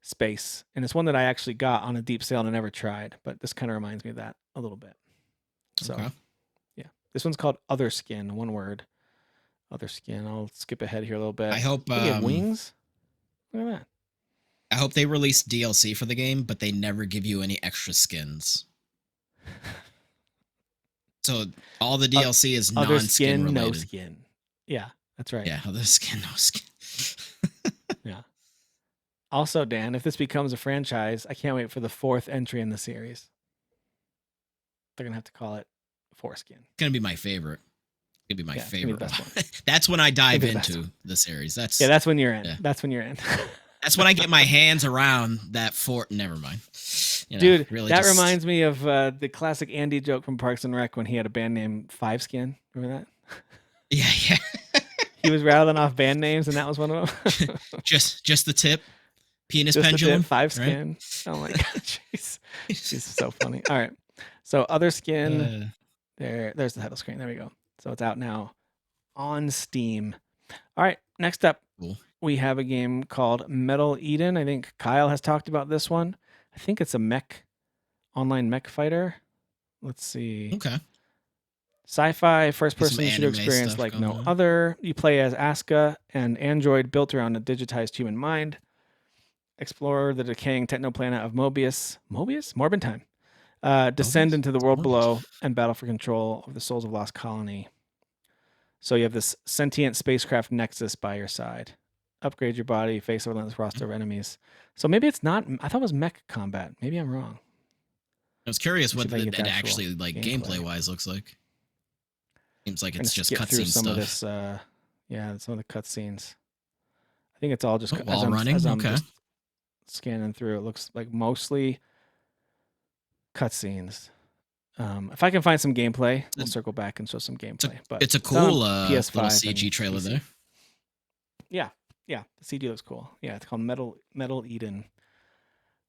S1: space. And it's one that I actually got on a deep sale and I never tried, but this kind of reminds me of that a little bit. So, yeah. This one's called Other Skin, one word. Other Skin. I'll skip ahead here a little bit.
S2: I hope
S1: they have wings. Look at that.
S2: I hope they release DLC for the game, but they never give you any extra skins. So all the DLC is non-skin related.
S1: No skin. Yeah, that's right.
S2: Yeah, other skin, no skin.
S1: Yeah. Also, Dan, if this becomes a franchise, I can't wait for the fourth entry in the series. They're gonna have to call it Foreskin.
S2: It's gonna be my favorite. It's gonna be my favorite.
S1: Best one.
S2: That's when I dive into the series.
S1: That's when you're in. Yeah. That's when you're in.
S2: That's when I get my hands around that fort. Never mind.
S1: Dude, really reminds me of the classic Andy joke from Parks and Rec when he had a band named Five Skin. Remember that?
S2: Yeah, yeah.
S1: He was rattling off band names, and that was one of them.
S2: just the tip. Penis
S1: Just the tip,
S2: pendulum,
S1: five
S2: right?
S1: skin. Oh my god, jeez, he's so funny. All right, so other skin.
S2: uh,
S1: There's the title screen. There we go. So it's out now on Steam. All right, next up,
S2: cool.
S1: we have a game called Metal Eden. I think Kyle has talked about this one. I think it's a online mech fighter. Let's see.
S2: Okay.
S1: Sci-fi
S2: Get some
S1: first-person shooter
S2: anime
S1: experience
S2: stuff
S1: like
S2: going
S1: no
S2: on.
S1: other. You play as Asuka, an android built around a digitized human mind. Explore the decaying technoplanet of Mobius? Morbin Time. Descend
S2: Mobius?
S1: into the
S2: It's
S1: world
S2: Morbius.
S1: below and battle for control of the souls of Lost Colony. So you have this sentient spacecraft Nexus by your side. Upgrade your body, face a relentless roster of enemies. So maybe it's not. I thought it was mech combat. Maybe I'm wrong.
S2: I was curious
S1: Let me see
S2: what
S1: if I can get the
S2: it
S1: actual
S2: actually like
S1: gameplay.
S2: gameplay wise looks like. Seems like
S1: I'm gonna
S2: it's just
S1: skip through
S2: cutscene
S1: some of
S2: stuff.
S1: this. Yeah, some of the cutscenes. I think it's all just
S2: Oh, wall
S1: as
S2: running.
S1: I'm
S2: Okay.
S1: just scanning through. It looks like mostly cutscenes. If I can find some gameplay, we'll circle back and show some
S2: It's a
S1: gameplay. But
S2: it's a
S1: it's on
S2: cool little
S1: PS5
S2: CG
S1: and
S2: trailer
S1: PC.
S2: there.
S1: Yeah, yeah, the CD looks cool. Yeah, it's called Metal Eden.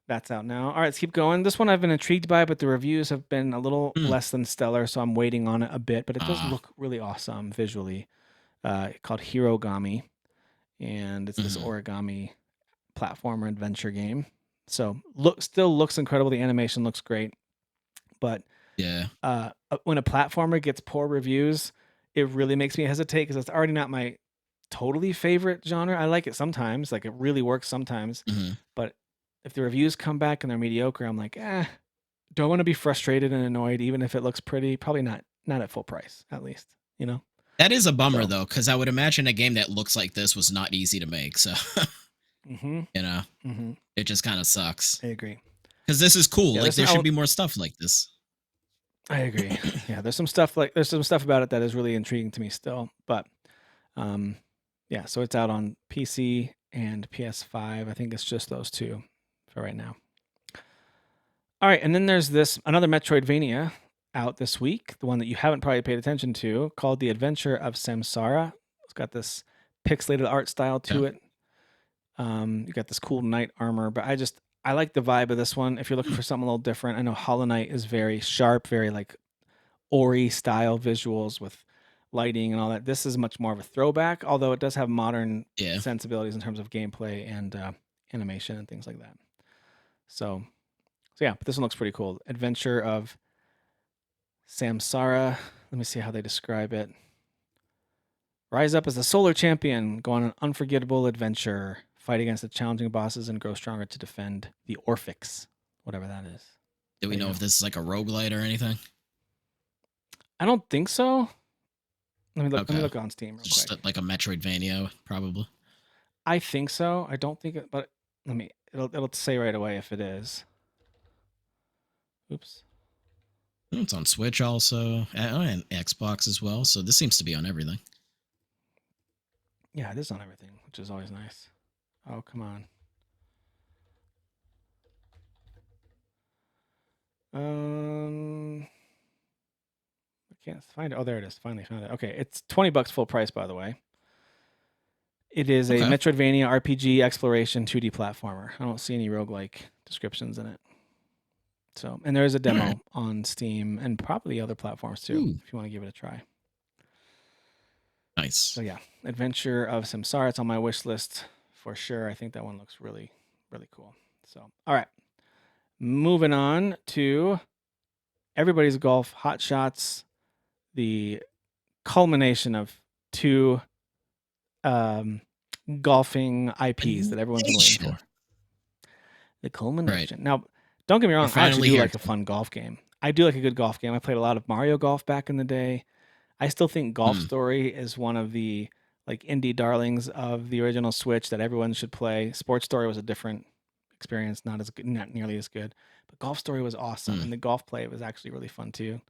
S1: That's out now. All right, let's keep going. This one I've been intrigued by, but the reviews have been a little
S2: Hmm.
S1: less than stellar, so I'm waiting on it a bit. But it does
S2: Ah.
S1: look really awesome visually. Called Hirogami, and it's this
S2: Mhm.
S1: origami platformer adventure game. So still looks incredible. The animation looks great, but
S2: Yeah.
S1: when a platformer gets poor reviews, it really makes me hesitate because it's already not my totally favorite genre. I like it sometimes, like it really works sometimes,
S2: Mhm.
S1: but if the reviews come back and they're mediocre, I'm like, do I want to be frustrated and annoyed even if it looks pretty? Probably not at full price, at least, you know?
S2: That is a bummer
S1: So,
S2: though, because I would imagine a game that looks like this was not easy to make. So
S1: mm-hmm,
S2: you know,
S1: mm-hmm,
S2: it just kind of sucks.
S1: I agree.
S2: Because this is cool.
S1: Yeah,
S2: Like there should be more stuff like this.
S1: I agree. Yeah, there's some stuff about it that is really intriguing to me still, but um, yeah, so it's out on PC and PS5. I think it's just those two for right now. All right, and then there's another Metroidvania out this week, the one that you haven't probably paid attention to, called The Adventure of Samsara. It's got this pixelated art style
S2: Yeah.
S1: to it. You got this cool knight armor, but I like the vibe of this one. If you're looking for something a little different, I know Hollow Knight is very sharp, very like Ori style visuals with lighting and all that. This is much more of a throwback, although it does have modern
S2: Yeah.
S1: sensibilities in terms of gameplay and animation and things like that. So yeah, but this one looks pretty cool. Adventure of Samsara. Let me see how they describe it. Rise up as a solar champion, go on an unforgettable adventure, fight against the challenging bosses, and grow stronger to defend the Orphix, whatever that is.
S2: Do we
S1: There you
S2: know
S1: go.
S2: if this is like a roguelite or anything?
S1: I don't think so. Let me look. Let me
S2: Okay.
S1: look on Steam real
S2: Just
S1: quick.
S2: like a Metroidvania, probably.
S1: I think so. I don't think it, but let me. It'll say right away if it is. Oops.
S2: It's on Switch also, and Xbox as well. So this seems to be on everything.
S1: Yeah, it is on everything, which is always nice. Oh, come on. I can't find it. Oh, there it is. Finally found it. Okay, it's $20 full price, by the way. It is a
S2: Okay.
S1: Metroidvania RPG exploration 2D platformer. I don't see any roguelike descriptions in it. So, and there is a demo
S2: Right.
S1: on Steam and probably other platforms too,
S2: Ooh,
S1: if you want to give it a try.
S2: nice.
S1: So yeah, Adventure of Samsara. It's on my wish list for sure. I think that one looks really, really cool. So, all right, moving on to everybody's golf hot shots. The culmination of two golfing IPs that everyone's been waiting
S2: Animation.
S1: for. The
S2: Right.
S1: culmination. Now, don't get me
S2: We're
S1: wrong. I actually
S2: finally
S1: do
S2: here.
S1: like a fun golf game. I do like a good golf game. I played a lot of Mario Golf back in the day. I still think Golf
S2: Mm,
S1: Story is one of the like indie darlings of the original Switch that everyone should play. Sports Story was a different experience, not as good, not nearly as good. But Golf Story was awesome,
S2: mm.
S1: and the golf play was actually really fun too.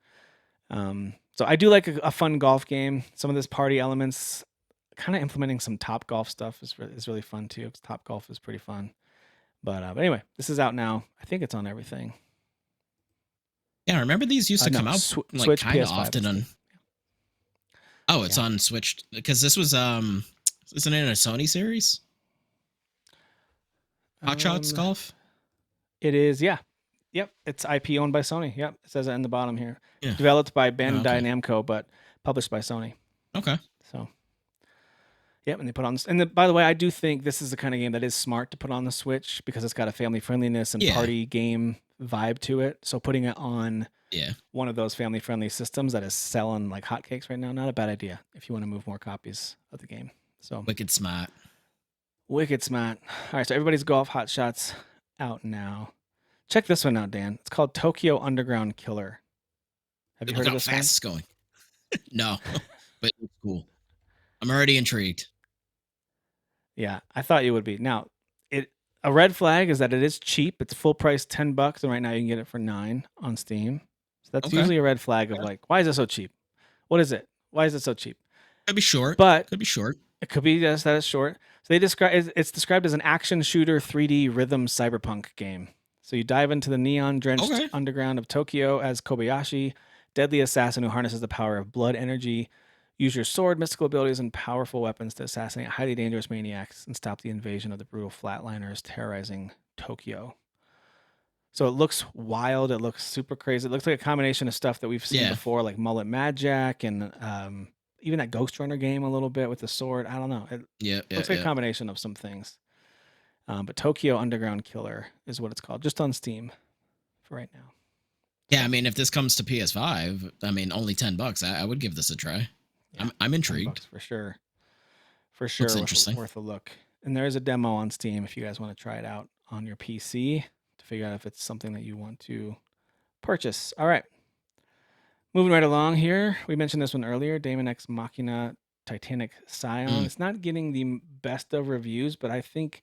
S1: So I do like a fun golf game. Some of this party elements, kind of implementing some Top Golf stuff is really fun too. 'Cause Top Golf is pretty fun. But anyway, this is out now. I think it's on everything.
S2: Yeah, I remember these used to
S1: No,
S2: come out like
S1: Switch,
S2: kind of
S1: PS5, and
S2: often
S1: Steam.
S2: on. Oh, it's
S1: Yeah.
S2: on Switch because this was isn't it a Sony series? Hot Shots
S1: Um,
S2: Golf.
S1: it is, yeah. Yep, it's IP owned by Sony. Yep, it says it in the bottom here.
S2: Yeah.
S1: Developed by
S2: Oh,
S1: Bandai
S2: okay.
S1: Namco, but published by Sony.
S2: Okay.
S1: So, yep, and they put on this. And by the way, I do think this is the kind of game that is smart to put on the Switch because it's got a family friendliness and
S2: Yeah.
S1: party game vibe to it. So putting it on
S2: Yeah.
S1: one of those family friendly systems that is selling like hotcakes right now, not a bad idea if you want to move more copies of the game. So
S2: Wicked smart.
S1: wicked smart. All right, so everybody's golf hot shots out now. Check this one out, Dan. It's called Tokyo Underground Killer. Have you
S2: Look
S1: heard of
S2: how
S1: this
S2: fast
S1: one?
S2: it's going. No, but it's cool. I'm already intrigued.
S1: Yeah, I thought you would be. Now, it a red flag is that it is cheap. It's full price $10, and right now you can get it for 9 on Steam. So that's
S2: Okay.
S1: usually a red flag of like, why is it so cheap? What is it? Why is it so cheap?
S2: Could be short.
S1: But
S2: Could be short.
S1: it could be just that it's short. So they describe it's described as an action shooter 3D rhythm cyberpunk game. So you dive into the neon drenched
S2: Okay.
S1: underground of Tokyo as Kobayashi, deadly assassin who harnesses the power of blood energy. Use your sword, mystical abilities, and powerful weapons to assassinate highly dangerous maniacs and stop the invasion of the brutal flatliners terrorizing Tokyo. So it looks wild. It looks super crazy. It looks like a combination of stuff that we've seen
S2: Yeah.
S1: before, like Mullet Mad Jack and even that Ghost Runner game a little bit with the sword. I don't know. It
S2: Yeah. Yeah.
S1: looks like a
S2: Yeah.
S1: combination of some things. But Tokyo Underground Killer is what it's called, just on Steam for right now.
S2: Yeah.
S1: So,
S2: I mean, if this comes to PS5, I mean, only $10. I would give this a try.
S1: yeah,
S2: I'm
S1: 10
S2: intrigued.
S1: bucks for sure. For
S2: Looks
S1: sure,
S2: interesting.
S1: worth a look. And there is a demo on Steam if you guys want to try it out on your PC to figure out if it's something that you want to purchase. All right. Moving right along here. We mentioned this one earlier, Daemon X Machina Titanic Scion.
S2: Mm.
S1: It's not getting the best of reviews, but I think,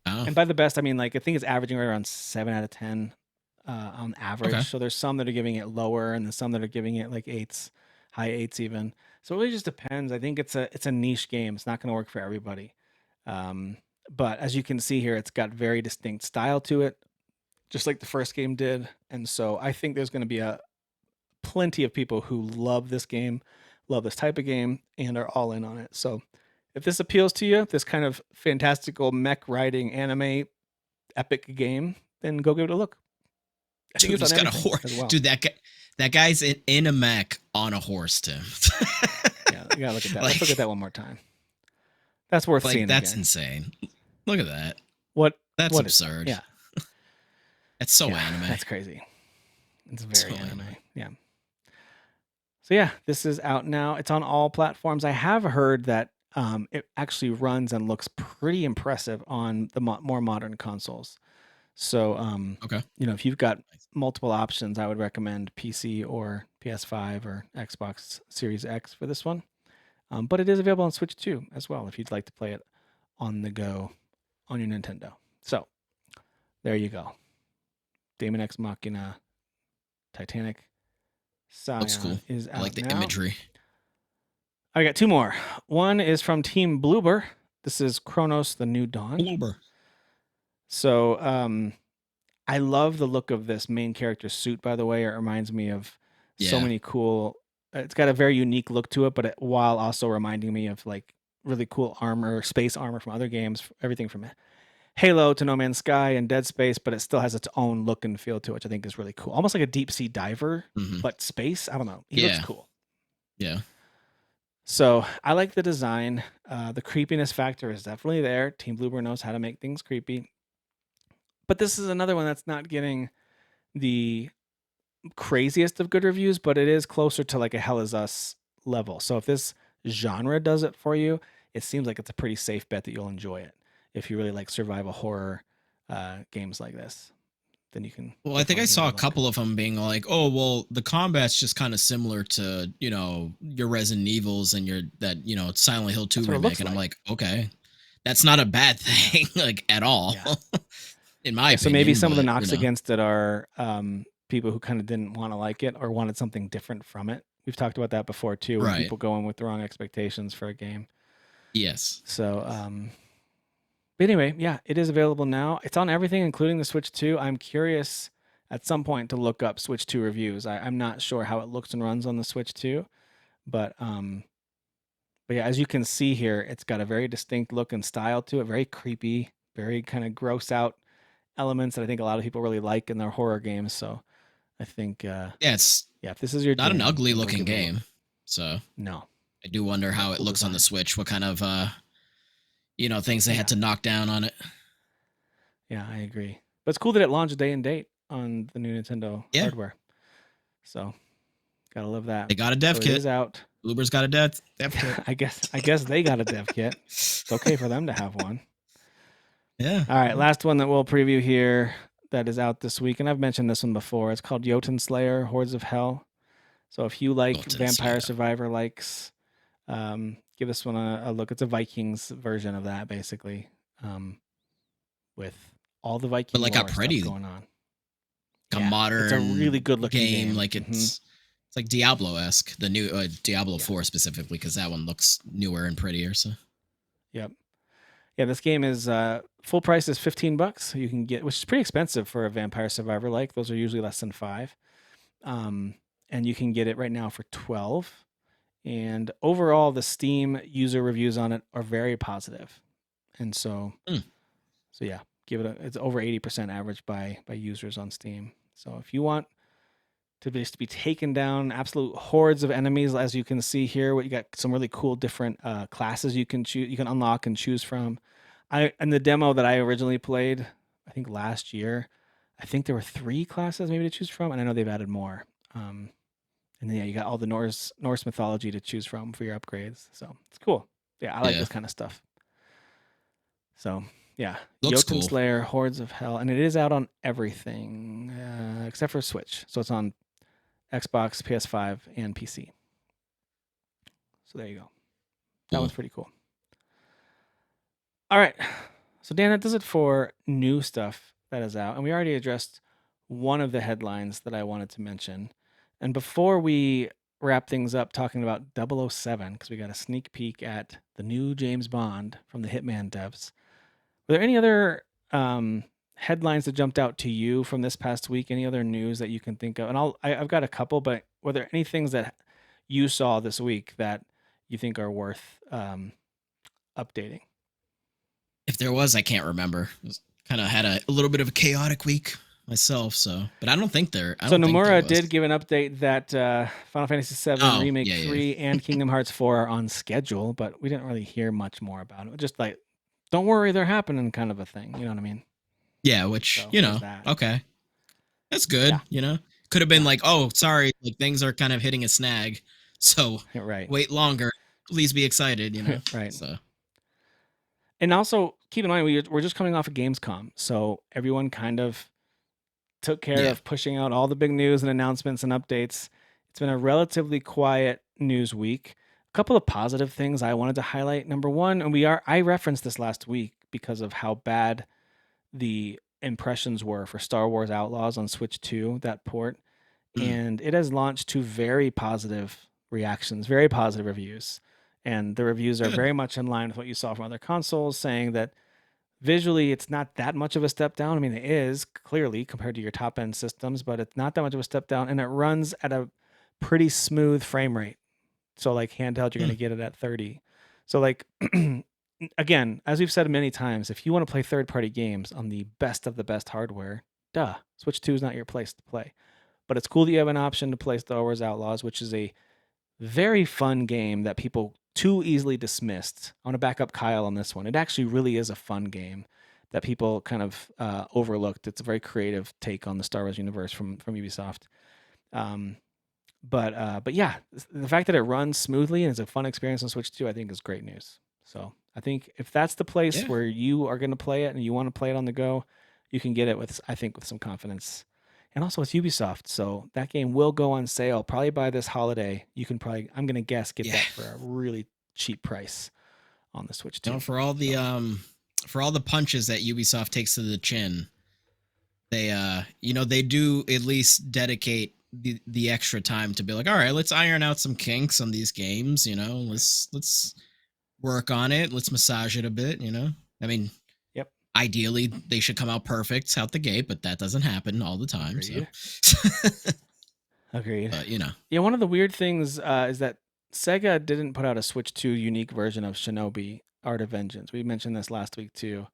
S2: Oh.
S1: and by the best, I mean like I think it's averaging right around 7 out of 10 on average.
S2: Okay.
S1: So there's some that are giving it lower, and there's some that are giving it like 8s, high 8s even. So it really just depends. I think it's a niche game. It's not going to work for everybody. But as you can see here, it's got very distinct style to it, just like the first game did. And so I think there's going to be a plenty of people who love this game, love this type of game, and are all in on it. So if this appeals to you, this kind of fantastical mech riding anime epic game, then go give it a look. I think
S2: Dude,
S1: it's
S2: he's
S1: on
S2: got a
S1: everything
S2: horse.
S1: as well.
S2: Dude, that guy's in a mech on a horse, Tim.
S1: Yeah, you gotta look at that.
S2: Like,
S1: Let's look at that one more time. That's worth seeing
S2: that's
S1: again.
S2: insane. Look at that.
S1: What?
S2: That's
S1: what
S2: absurd.
S1: Yeah,
S2: That's so
S1: yeah,
S2: anime.
S1: that's crazy. It's very
S2: So
S1: anime.
S2: anime.
S1: Yeah. So yeah, this is out now. It's on all platforms. I have heard that it actually runs and looks pretty impressive on the more modern consoles. So
S2: Okay.
S1: if you've got multiple options, I would recommend PC or PS5 or Xbox Series X for this one. But it is available on Switch too, as well, if you'd like to play it on the go on your Nintendo. So there you go. Daemon X Machina Titanic
S2: Looks cool.
S1: Scion is
S2: I
S1: out
S2: like the
S1: now.
S2: imagery.
S1: I got 2 more. One is from Team Bloober. This is Kronos: The New Dawn.
S2: Bloober.
S1: So I love the look of this main character's suit, by the way. It reminds me of so
S2: Yeah.
S1: many cool. It's got a very unique look to it, but while also reminding me of like really cool armor, space armor from other games, everything from Halo to No Man's Sky and Dead Space, but it still has its own look and feel to it, which I think is really cool. Almost like a deep sea diver,
S2: Mhm.
S1: but space. I don't know. He looks
S2: Yeah.
S1: cool.
S2: Yeah.
S1: So I like the design. The creepiness factor is definitely there. Team Bloober knows how to make things creepy. But this is another one that's not getting the craziest of good reviews, but it is closer to like a Hell is Us level. So if this genre does it for you, it seems like it's a pretty safe bet that you'll enjoy it. If you really like survival horror games like this, then you can.
S2: Well, I think I
S1: definitely give it
S2: saw a
S1: look.
S2: couple of them being like, "Oh, well, the combat's just kind of similar to your Resident Evils and your Silent Hill 2
S1: That's what it
S2: remake,"
S1: looks
S2: and I'm
S1: like.
S2: like, "Okay, that's not a bad thing, like at all,
S1: Yeah.
S2: in my
S1: So maybe
S2: opinion."
S1: some of the
S2: But
S1: knocks against it are people who kind of didn't want to like it or wanted something different from it. We've talked about that before too, when
S2: right,
S1: people go in with the wrong expectations for a game.
S2: yes,
S1: So, but anyway, yeah, it is available now. It's on everything, including the Switch 2. I'm curious at some point to look up Switch 2 reviews. I'm not sure how it looks and runs on the Switch 2, but But yeah, as you can see here, it's got a very distinct look and style to it, very creepy, very kind of gross out elements that I think a lot of people really like in their horror games. So I think,
S2: Yeah, it's
S1: yeah, if this is your
S2: not an
S1: jam,
S2: ugly
S1: then go
S2: looking
S1: give it a look.
S2: game. So
S1: No,
S2: I do wonder
S1: yeah,
S2: how it
S1: cool
S2: looks on the
S1: design.
S2: Switch. What kind of things they had
S1: Yeah,
S2: to knock down on it.
S1: yeah, I agree. But it's cool that it launched day and date on the new Nintendo
S2: Yeah,
S1: hardware. So gotta love that.
S2: they got a dev
S1: So it
S2: kit.
S1: is out.
S2: Uber's got a dev kit.
S1: I guess they got a dev kit. It's okay for them to have one.
S2: Yeah.
S1: All right, last one that we'll preview here that is out this week, and I've mentioned this one before. It's called Jotun Slayer: Hordes of Hell. So if you like
S2: Golden
S1: Vampire
S2: Slayer.
S1: Survivor likes, give this one a look. It's a Vikings version of that, basically, um, with all the
S2: But
S1: Viking
S2: like a
S1: lore stuff
S2: pretty,
S1: going on.
S2: a
S1: Yeah, it's a really
S2: modern
S1: good looking
S2: game.
S1: game.
S2: Like it's like Diablo esque. The new Diablo
S1: Yeah.
S2: 4 specifically, because that one looks newer and prettier. So
S1: Yep. Yeah, this game is full price is $15. You can get, which is pretty expensive for a Vampire Survivor like. Those are usually less than 5. And you can get it right now for 12. And overall, the Steam user reviews on it are very positive. And
S2: mm,
S1: so yeah, give it it's over 80% average by users on Steam. So if you want to just be taken down absolute hordes of enemies, as you can see here, what you got some really cool different classes you can choose, you can unlock and choose from. I in the demo that I originally played, I think last year, I think there were 3 classes maybe to choose from, and I know they've added more. And then yeah, you got all the Norse mythology to choose from for your upgrades. So it's cool. Yeah, I like
S2: yeah,
S1: this kind of stuff. So yeah,
S2: looks
S1: Jotun
S2: cool.
S1: Slayer, Hordes of Hell, and it is out on everything except for Switch. So it's on Xbox, PS5, and PC. So there you go. That
S2: Cool.
S1: one's pretty cool. All right. So Dan, that does it for new stuff that is out, and we already addressed one of the headlines that I wanted to mention. And before we wrap things up talking about 007, because we got a sneak peek at the new James Bond from the Hitman devs, were there any other headlines that jumped out to you from this past week? Any other news that you can think of? And I've got a couple, but were there any things that you saw this week that you think are worth updating?
S2: If there was, I can't remember. Kind of had a little bit of a chaotic week myself. So, but I don't think there. I
S1: So
S2: don't think there
S1: Nomura
S2: was.
S1: did give an update that Final Fantasy VII
S2: Oh
S1: Remake
S2: yeah, yeah,
S1: 3 and Kingdom Hearts 4 are on schedule, but we didn't really hear much more about it. Just like, don't worry, they're happening kind of a thing. You know what I mean?
S2: yeah. Which
S1: So there's that.
S2: okay, that's
S1: Yeah.
S2: good. Could have been
S1: Yeah.
S2: like, oh, sorry, like things are kind of hitting a snag, so
S1: Right.
S2: wait longer. Please be excited.
S1: Right.
S2: So
S1: And also keep in mind, we're just coming off of Gamescom. So everyone kind of took care
S2: yeah,
S1: of pushing out all the big news and announcements and updates. It's been a relatively quiet news week. A couple of positive things I wanted to highlight. Number one, and I referenced this last week because of how bad the impressions were for Star Wars Outlaws on Switch 2, that port.
S2: mm,
S1: And it has launched to very positive reactions, very positive reviews. And the reviews are
S2: good.
S1: very much in line with what you saw from other consoles, saying that visually it's not that much of a step down. I mean, it is clearly compared to your top end systems, but it's not that much of a step down. And it runs at a pretty smooth frame rate. So, like handheld, you're going
S2: Mm,
S1: to get it at 30. So, like, again, as we've said many times, if you want to play third party games on the best of the best hardware, duh, Switch 2 is not your place to play. But it's cool that you have an option to play Star Wars Outlaws, which is a very fun game that people too easily dismissed. I want to back up Kyle on this one. It actually really is a fun game that people kind of overlooked. It's a very creative take on the Star Wars universe from Ubisoft. Um, but yeah, the fact that it runs smoothly and is a fun experience on Switch 2, I think is great news. So I think if that's the place
S2: yeah,
S1: where you are going to play it and you want to play it on the go, you can get it with some confidence. And also it's Ubisoft, so that game will go on sale probably by this holiday. You can probably, I'm going to guess, get
S2: yeah.
S1: that for a really cheap price on the Switch 2.
S2: For
S1: So
S2: for all the punches that Ubisoft takes to the chin, they do at least dedicate the extra time to be like, all right, let's iron out some kinks on these games.
S1: right.
S2: Let's work on it. Let's massage it a bit. I mean,
S1: Yep,
S2: ideally they should come out perfect out the gate, but that doesn't happen all the time. So,
S1: agreed. Agreed.
S2: but
S1: Yeah, one of the weird things is that Sega didn't put out a Switch 2 unique version of Shinobi Art of Vengeance. We mentioned this last week too.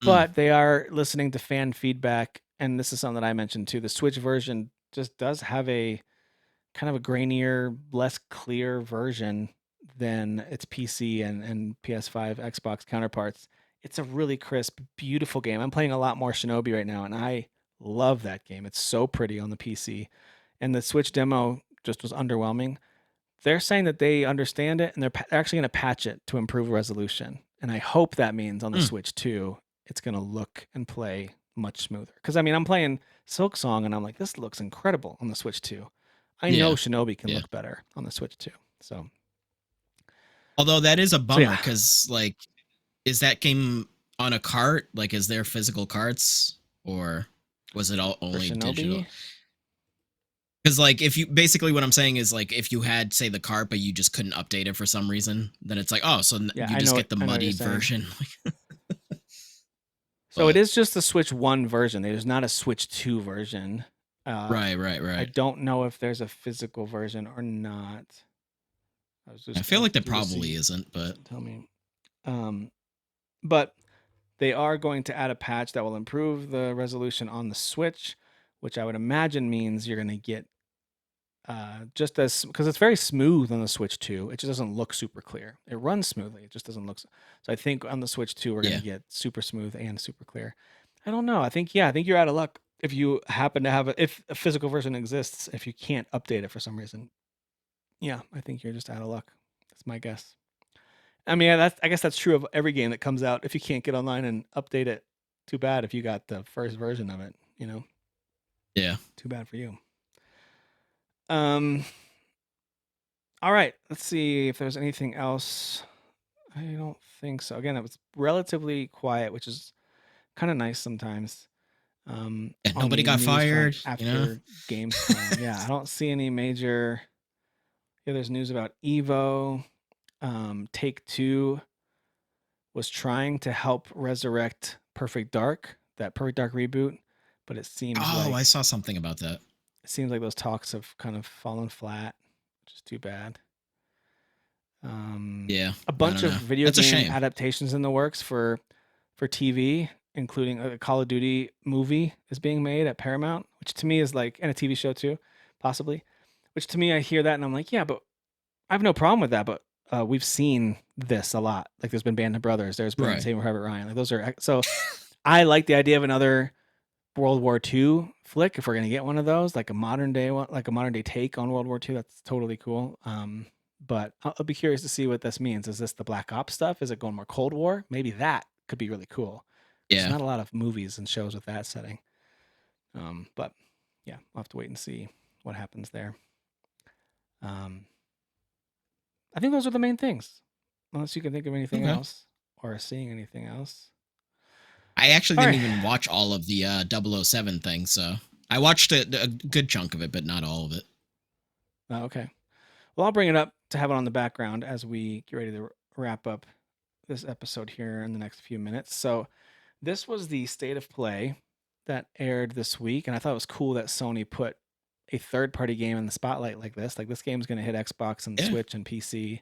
S2: Mm,
S1: But they are listening to fan feedback, and this is something that I mentioned too. The Switch version just does have a kind of a grainier, less clear version than its PC and PS5, Xbox counterparts. It's a really crisp, beautiful game. I'm playing a lot more Shinobi right now, and I love that game. It's so pretty on the PC. And the Switch demo just was underwhelming. They're saying that they understand it and they're actually going to patch it to improve resolution. And I hope that means on the
S2: mm,
S1: Switch too, it's going to look and play much smoother. Because I mean, I'm playing Silksong and I'm like, this looks incredible on the Switch 2. I know
S2: yeah,
S1: Shinobi can
S2: yeah.
S1: look better on the Switch 2.
S2: Although that is a
S1: So
S2: bummer
S1: yeah,
S2: because like, is that game on a cart? Like, is there physical carts or was it all
S1: for
S2: only digital?
S1: Shinobi,
S2: Because like, if you basically what I'm saying is like, if you had say the cart but you just couldn't update it for some reason, then it's like, oh, so
S1: yeah,
S2: you just get the
S1: I know what you're
S2: muddied
S1: saying.
S2: version.
S1: So it
S2: But
S1: is just the Switch 1 version. There's not a Switch 2 version. Uh,
S2: right, right,
S1: I
S2: right.
S1: don't know if there's a physical version or not. I was
S2: I
S1: just
S2: feel
S1: gonna
S2: like there
S1: Google
S2: probably
S1: see.
S2: isn't, but
S1: Doesn't tell me. Um, but they are going to add a patch that will improve the resolution on the Switch, which I would imagine means you're going to get just as because it's very smooth on the Switch 2. It just doesn't look super clear. It runs smoothly. It just doesn't look. So I think on the Switch 2 we're going to
S2: yeah,
S1: get super smooth and super clear. I don't know. I think you're out of luck if you happen to have if a physical version exists. If you can't update it for some reason, yeah, I think you're just out of luck. That's my guess. I mean, I guess that's true of every game that comes out. If you can't get online and update it, too bad if you got the first version of it,
S2: yeah.
S1: too bad for you. Um, all right, let's see if there's anything else. I don't think so. Again, it was relatively quiet, which is kind of nice sometimes.
S2: And
S1: On
S2: nobody
S1: the
S2: got
S1: news front
S2: fired, you know?
S1: after Gamescom. Yeah, I don't see any major. Yeah, there's news about Evo. Take Two was trying to help resurrect Perfect Dark, that Perfect Dark reboot, but
S2: Oh, I saw something about that.
S1: it seems like those talks have kind of fallen flat, which is too bad.
S2: Yeah,
S1: A
S2: I
S1: bunch
S2: don't
S1: of
S2: know.
S1: video
S2: That's a
S1: game
S2: shame.
S1: adaptations in the works for TV, including a Call of Duty movie is being made at Paramount, which to me is like, and a TV show too, possibly. Which to me, I hear that and I'm like, yeah, but I have no problem with that. But we've seen this a lot. Like there's been Band of Brothers, there's been
S2: Right.
S1: Saving Private Ryan. Like those are so. I like the idea of another World War II flick if we're gonna get one of those, like a modern day one, like a modern day take on World War II. That's totally cool. But I'll be curious to see what this means. Is this the Black Ops stuff? Is it going more Cold War? Maybe that could be really cool. There's
S2: Yeah.
S1: not a lot of movies and shows with that setting. But yeah, we'll have to wait and see what happens there. Um, I think those are the main things, unless you can think of anything
S2: Okay.
S1: else or are seeing anything else.
S2: I actually
S1: All
S2: didn't
S1: right.
S2: even watch all of the 007 thing, so I watched a good chunk of it, but not all of it.
S1: Okay. Well, I'll bring it up to have it on the background as we get ready to wrap up this episode here in the next few minutes. So, this was the state of play that aired this week, and I thought it was cool that Sony put a third-party game in the spotlight like this. Like this game's going to hit Xbox and
S2: Yeah.
S1: Switch and PC,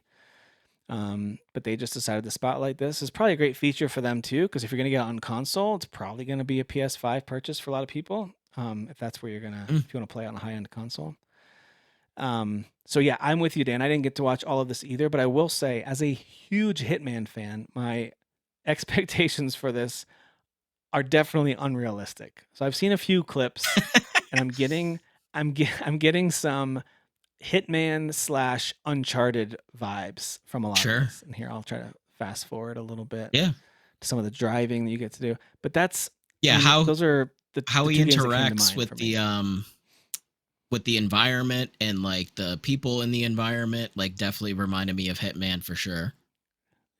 S1: but they just decided to spotlight this. It's probably a great feature for them too, because if you're going to get it on console, it's probably going to be a PS5 purchase for a lot of people. If that's where
S2: Mm.
S1: if you want to play it on a high-end console. So yeah, I'm with you, Dan. I didn't get to watch all of this either, but I will say, as a huge Hitman fan, my expectations for this are definitely unrealistic. So I've seen a few clips, and I'm getting some Hitman slash Uncharted vibes from a lot of
S2: Sure.
S1: this. And here I'll try to fast forward a little bit
S2: Yeah.
S1: to some of the driving that you get to do. But I
S2: Yeah.
S1: mean, those are
S2: How
S1: the
S2: he
S1: two games that came to
S2: interacts
S1: mind for me.
S2: with the environment and like the people in the environment, like definitely reminded me of Hitman for sure.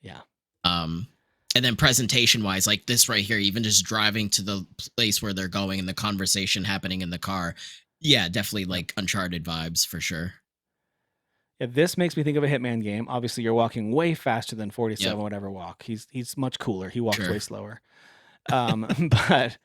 S1: Yeah.
S2: Um, and then presentation wise, like this right here, even just driving to the place where they're going and the conversation happening in the car, yeah, definitely
S1: Yep.
S2: like Uncharted vibes for sure.
S1: Yeah, this makes me think of a Hitman game. Obviously, you're walking way faster than
S2: Yep,
S1: 47 would ever walk. He's much cooler. He walks
S2: sure.
S1: way slower. Um, but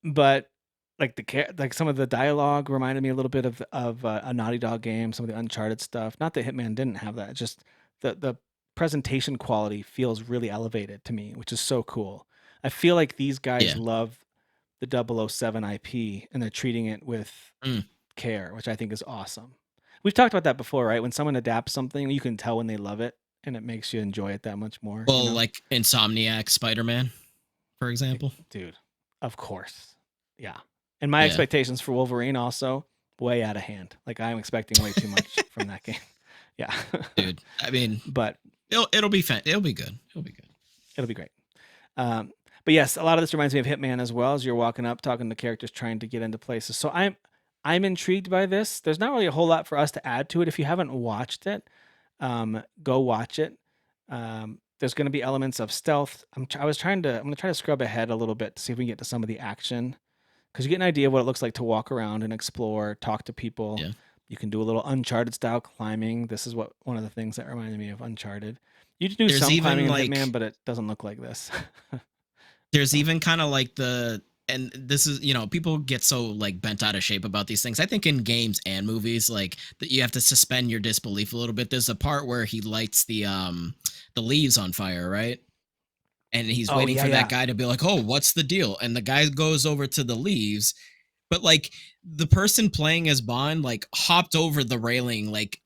S1: but like some of the dialogue reminded me a little bit of a Naughty Dog game, some of the Uncharted stuff. Not that Hitman didn't have that, just the presentation quality feels really elevated to me, which is so cool. I feel like these guys
S2: Yeah.
S1: love the 007 IP and they're treating it with
S2: Mm.
S1: care, which I think is awesome. We've talked about that before, right? When someone adapts something, you can tell when they love it and it makes you enjoy it that much more, you
S2: Well,
S1: know?
S2: like Insomniac Spider-Man, for example.
S1: Dude, of course. Yeah. And my
S2: Yeah.
S1: expectations for Wolverine also way out of hand. Like I'm expecting way too much from that game. Yeah.
S2: Dude, I mean,
S1: But
S2: it'll be fun. It'll be good. It'll be good.
S1: it'll be great. But yes, a lot of this reminds me of Hitman as well, as you're walking up, talking to characters, trying to get into places. So I'm intrigued by this. There's not really a whole lot for us to add to it. If you haven't watched it, go watch it. There's going to be elements of stealth. I'm going to try to scrub ahead a little bit to see if we can get to some of the action, because you get an idea of what it looks like to walk around and explore, talk to people.
S2: Yeah.
S1: You can do a little Uncharted style climbing. This is what one of the things that reminded me of Uncharted. You can do
S2: There's
S1: some climbing
S2: even
S1: in Hitman,
S2: like
S1: but it doesn't look like this.
S2: there's
S1: So
S2: even kind of like and this is, people get so like bent out of shape about these things. I think in games and movies, like that you have to suspend your disbelief a little bit. There's a part where he lights the leaves on fire, right? And he's
S1: oh
S2: waiting
S1: yeah,
S2: for that
S1: yeah,
S2: guy to be like, "Oh, what's the deal?" And the guy goes over to the leaves, but like the person playing as Bond like hopped over the railing like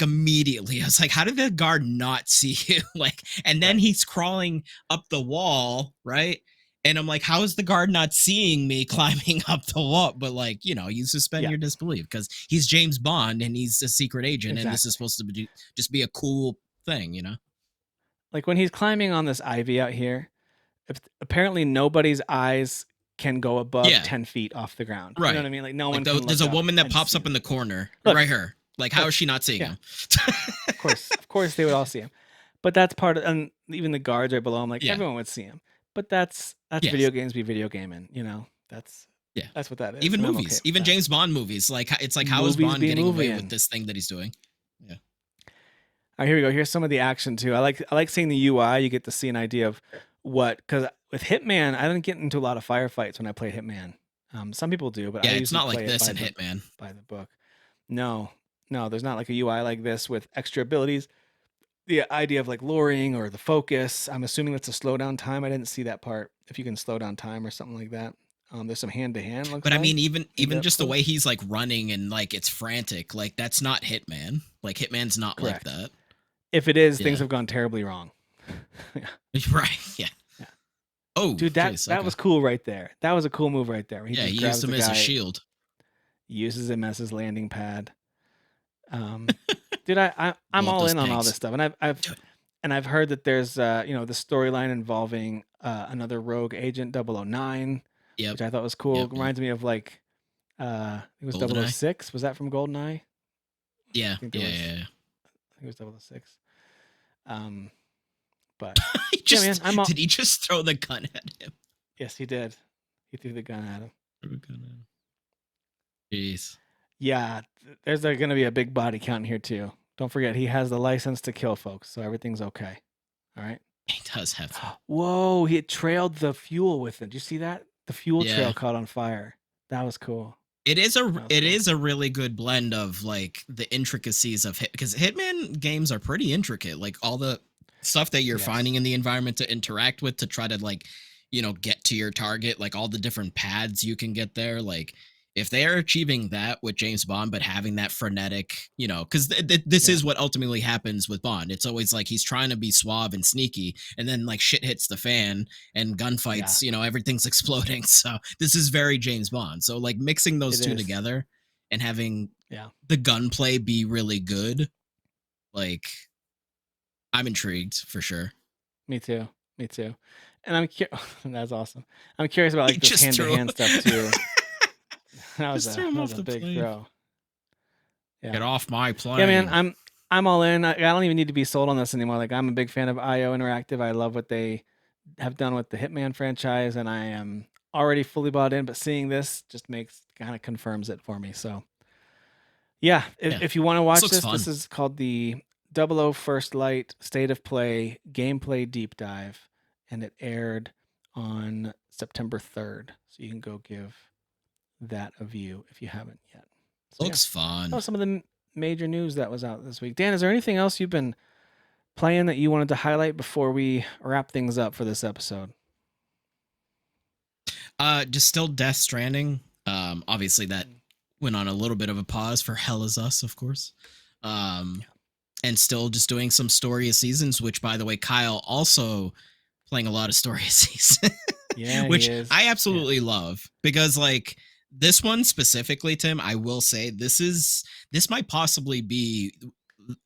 S2: immediately. I was like, how did the guard not see you? Like, and then
S1: right,
S2: he's crawling up the wall, right? And I'm like, how is the guard not seeing me climbing up the wall? But like, you suspend
S1: yeah,
S2: your disbelief because he's James Bond and he's a secret agent, and this is
S1: exactly.
S2: supposed to be just be a cool thing.
S1: Like when he's climbing on this ivy out here, apparently nobody's eyes can go above
S2: Yeah,
S1: 10 feet off the ground. You know what
S2: right.
S1: I mean? Like no
S2: Like
S1: one can
S2: there's
S1: look
S2: a
S1: up
S2: woman that
S1: and
S2: pops
S1: see
S2: up in
S1: him.
S2: the corner,
S1: Look,
S2: right here. Like, how
S1: look,
S2: is she not seeing
S1: yeah,
S2: him?
S1: of course, they would all see him. But that's part of, and even the guards right below him, like
S2: Yeah.
S1: everyone would see him. But that's
S2: Yes.
S1: video games be video gaming. That's
S2: Yeah.
S1: that's what that is,
S2: Even
S1: and I'm okay
S2: movies,
S1: with
S2: even
S1: that.
S2: James Bond movies. Like, it's like, how is
S1: Movies
S2: Bond
S1: be
S2: getting away with
S1: moving.
S2: this thing that he's doing? Yeah.
S1: All right, here we go. Here's some of the action too. I like seeing the UI. You get to see an idea of what, because with Hitman, I didn't get into a lot of firefights when I play Hitman. Some people do, but I
S2: Yeah. It's
S1: usually
S2: not like
S1: play it
S2: this
S1: by
S2: in
S1: the
S2: Hitman.
S1: book. No, no, there's not like a UI like this with extra abilities. The idea of like luring or the focus. I'm assuming that's a slowdown time. I didn't see that part. If you can slow down time or something like that. There's some hand to hand. Looks
S2: But I
S1: like
S2: mean, even
S1: maybe
S2: even
S1: up
S2: just the way
S1: close.
S2: he's like running and like it's frantic, like that's not Hitman. Like Hitman's not like
S1: Correct.
S2: that.
S1: If it is, things
S2: Yeah.
S1: have gone terribly wrong. Yeah,
S2: Right. Yeah.
S1: yeah.
S2: Oh,
S1: Dude, that
S2: jeez.
S1: that
S2: Okay.
S1: was cool right there. That was a cool move right there. Where he
S2: Yeah.
S1: just
S2: He used
S1: grabs
S2: him
S1: the
S2: as a
S1: guy,
S2: shield.
S1: uses him as his landing pad. Um, dude, I'm
S2: Love
S1: all
S2: those
S1: in on all this
S2: tanks.
S1: stuff, and I've heard that there's the storyline involving another rogue agent, 009,
S2: Yep.
S1: which I thought was cool.
S2: Yep.
S1: It
S2: Yep.
S1: reminds me of like it was
S2: Goldeneye.
S1: 006. Was that from GoldenEye?
S2: Yeah.
S1: I think there
S2: Yeah.
S1: was
S2: Yeah.
S1: I think it was 006. Um, but
S2: He
S1: yeah, man,
S2: just did he just throw the gun at him?
S1: yes, he did. He threw the gun at him.
S2: Threw the gun at him. Jeez.
S1: Yeah, there's going to be a big body count here too. Don't forget, he has the license to kill folks, so everything's okay. All right.
S2: He does have to.
S1: Whoa, he had trailed the fuel with it. Did you see that? The fuel
S2: Yeah.
S1: trail caught on fire. That was cool.
S2: It is a
S1: That was
S2: it
S1: cool.
S2: is a really good blend of like the intricacies of hit, because Hitman games are pretty intricate. Like all the stuff that you're
S1: Yes.
S2: finding in the environment to interact with to try to like get to your target, like all the different paths you can get there. Like if they are achieving that with James Bond, but having that frenetic, because this
S1: Yeah.
S2: is what ultimately happens with Bond. It's always like he's trying to be suave and sneaky, and then like shit hits the fan and
S1: Yeah.
S2: gunfights, everything's exploding. So this is very James Bond. So like mixing those
S1: It
S2: two
S1: is.
S2: together and having
S1: Yeah.
S2: the gunplay be really good, like I'm intrigued for sure.
S1: Me too. Me too. And that's awesome. I'm curious about
S2: He
S1: like this
S2: just
S1: hand to
S2: threw
S1: hand stuff too. That was
S2: just
S1: a
S2: threw him
S1: that
S2: off
S1: was a
S2: the
S1: big
S2: plane.
S1: throw.
S2: Get
S1: Yeah.
S2: off my
S1: Yeah, man,
S2: plane.
S1: I'm all in. I don't even need to be sold on this anymore. Like I'm a big fan of IO Interactive. I love what they have done with the Hitman franchise, and I am already fully bought in. But seeing this just makes kind of confirms it for me. So yeah,
S2: Yeah.
S1: if you want to
S2: This
S1: watch
S2: looks
S1: this
S2: fun.
S1: is called the 00 First Light State of Play Gameplay Deep Dive, and it aired on September 3rd. So you can go give that of you if you haven't yet. So yeah,
S2: Looks
S1: that
S2: fun.
S1: was some of the major news that was out this week. Dan, is there anything else you've been playing that you wanted to highlight before we wrap things up for this episode?
S2: Just still Death Stranding. Obviously that
S1: Mm.
S2: went on a little bit of a pause for Hell Is Us, of course. Um, and still just doing some Story of Seasons, which by the way, Kyle also playing a lot of Story of Seasons,
S1: Yeah, he
S2: which
S1: is.
S2: I
S1: Yeah,
S2: absolutely love because like this one specifically, Tim, I will say this might possibly be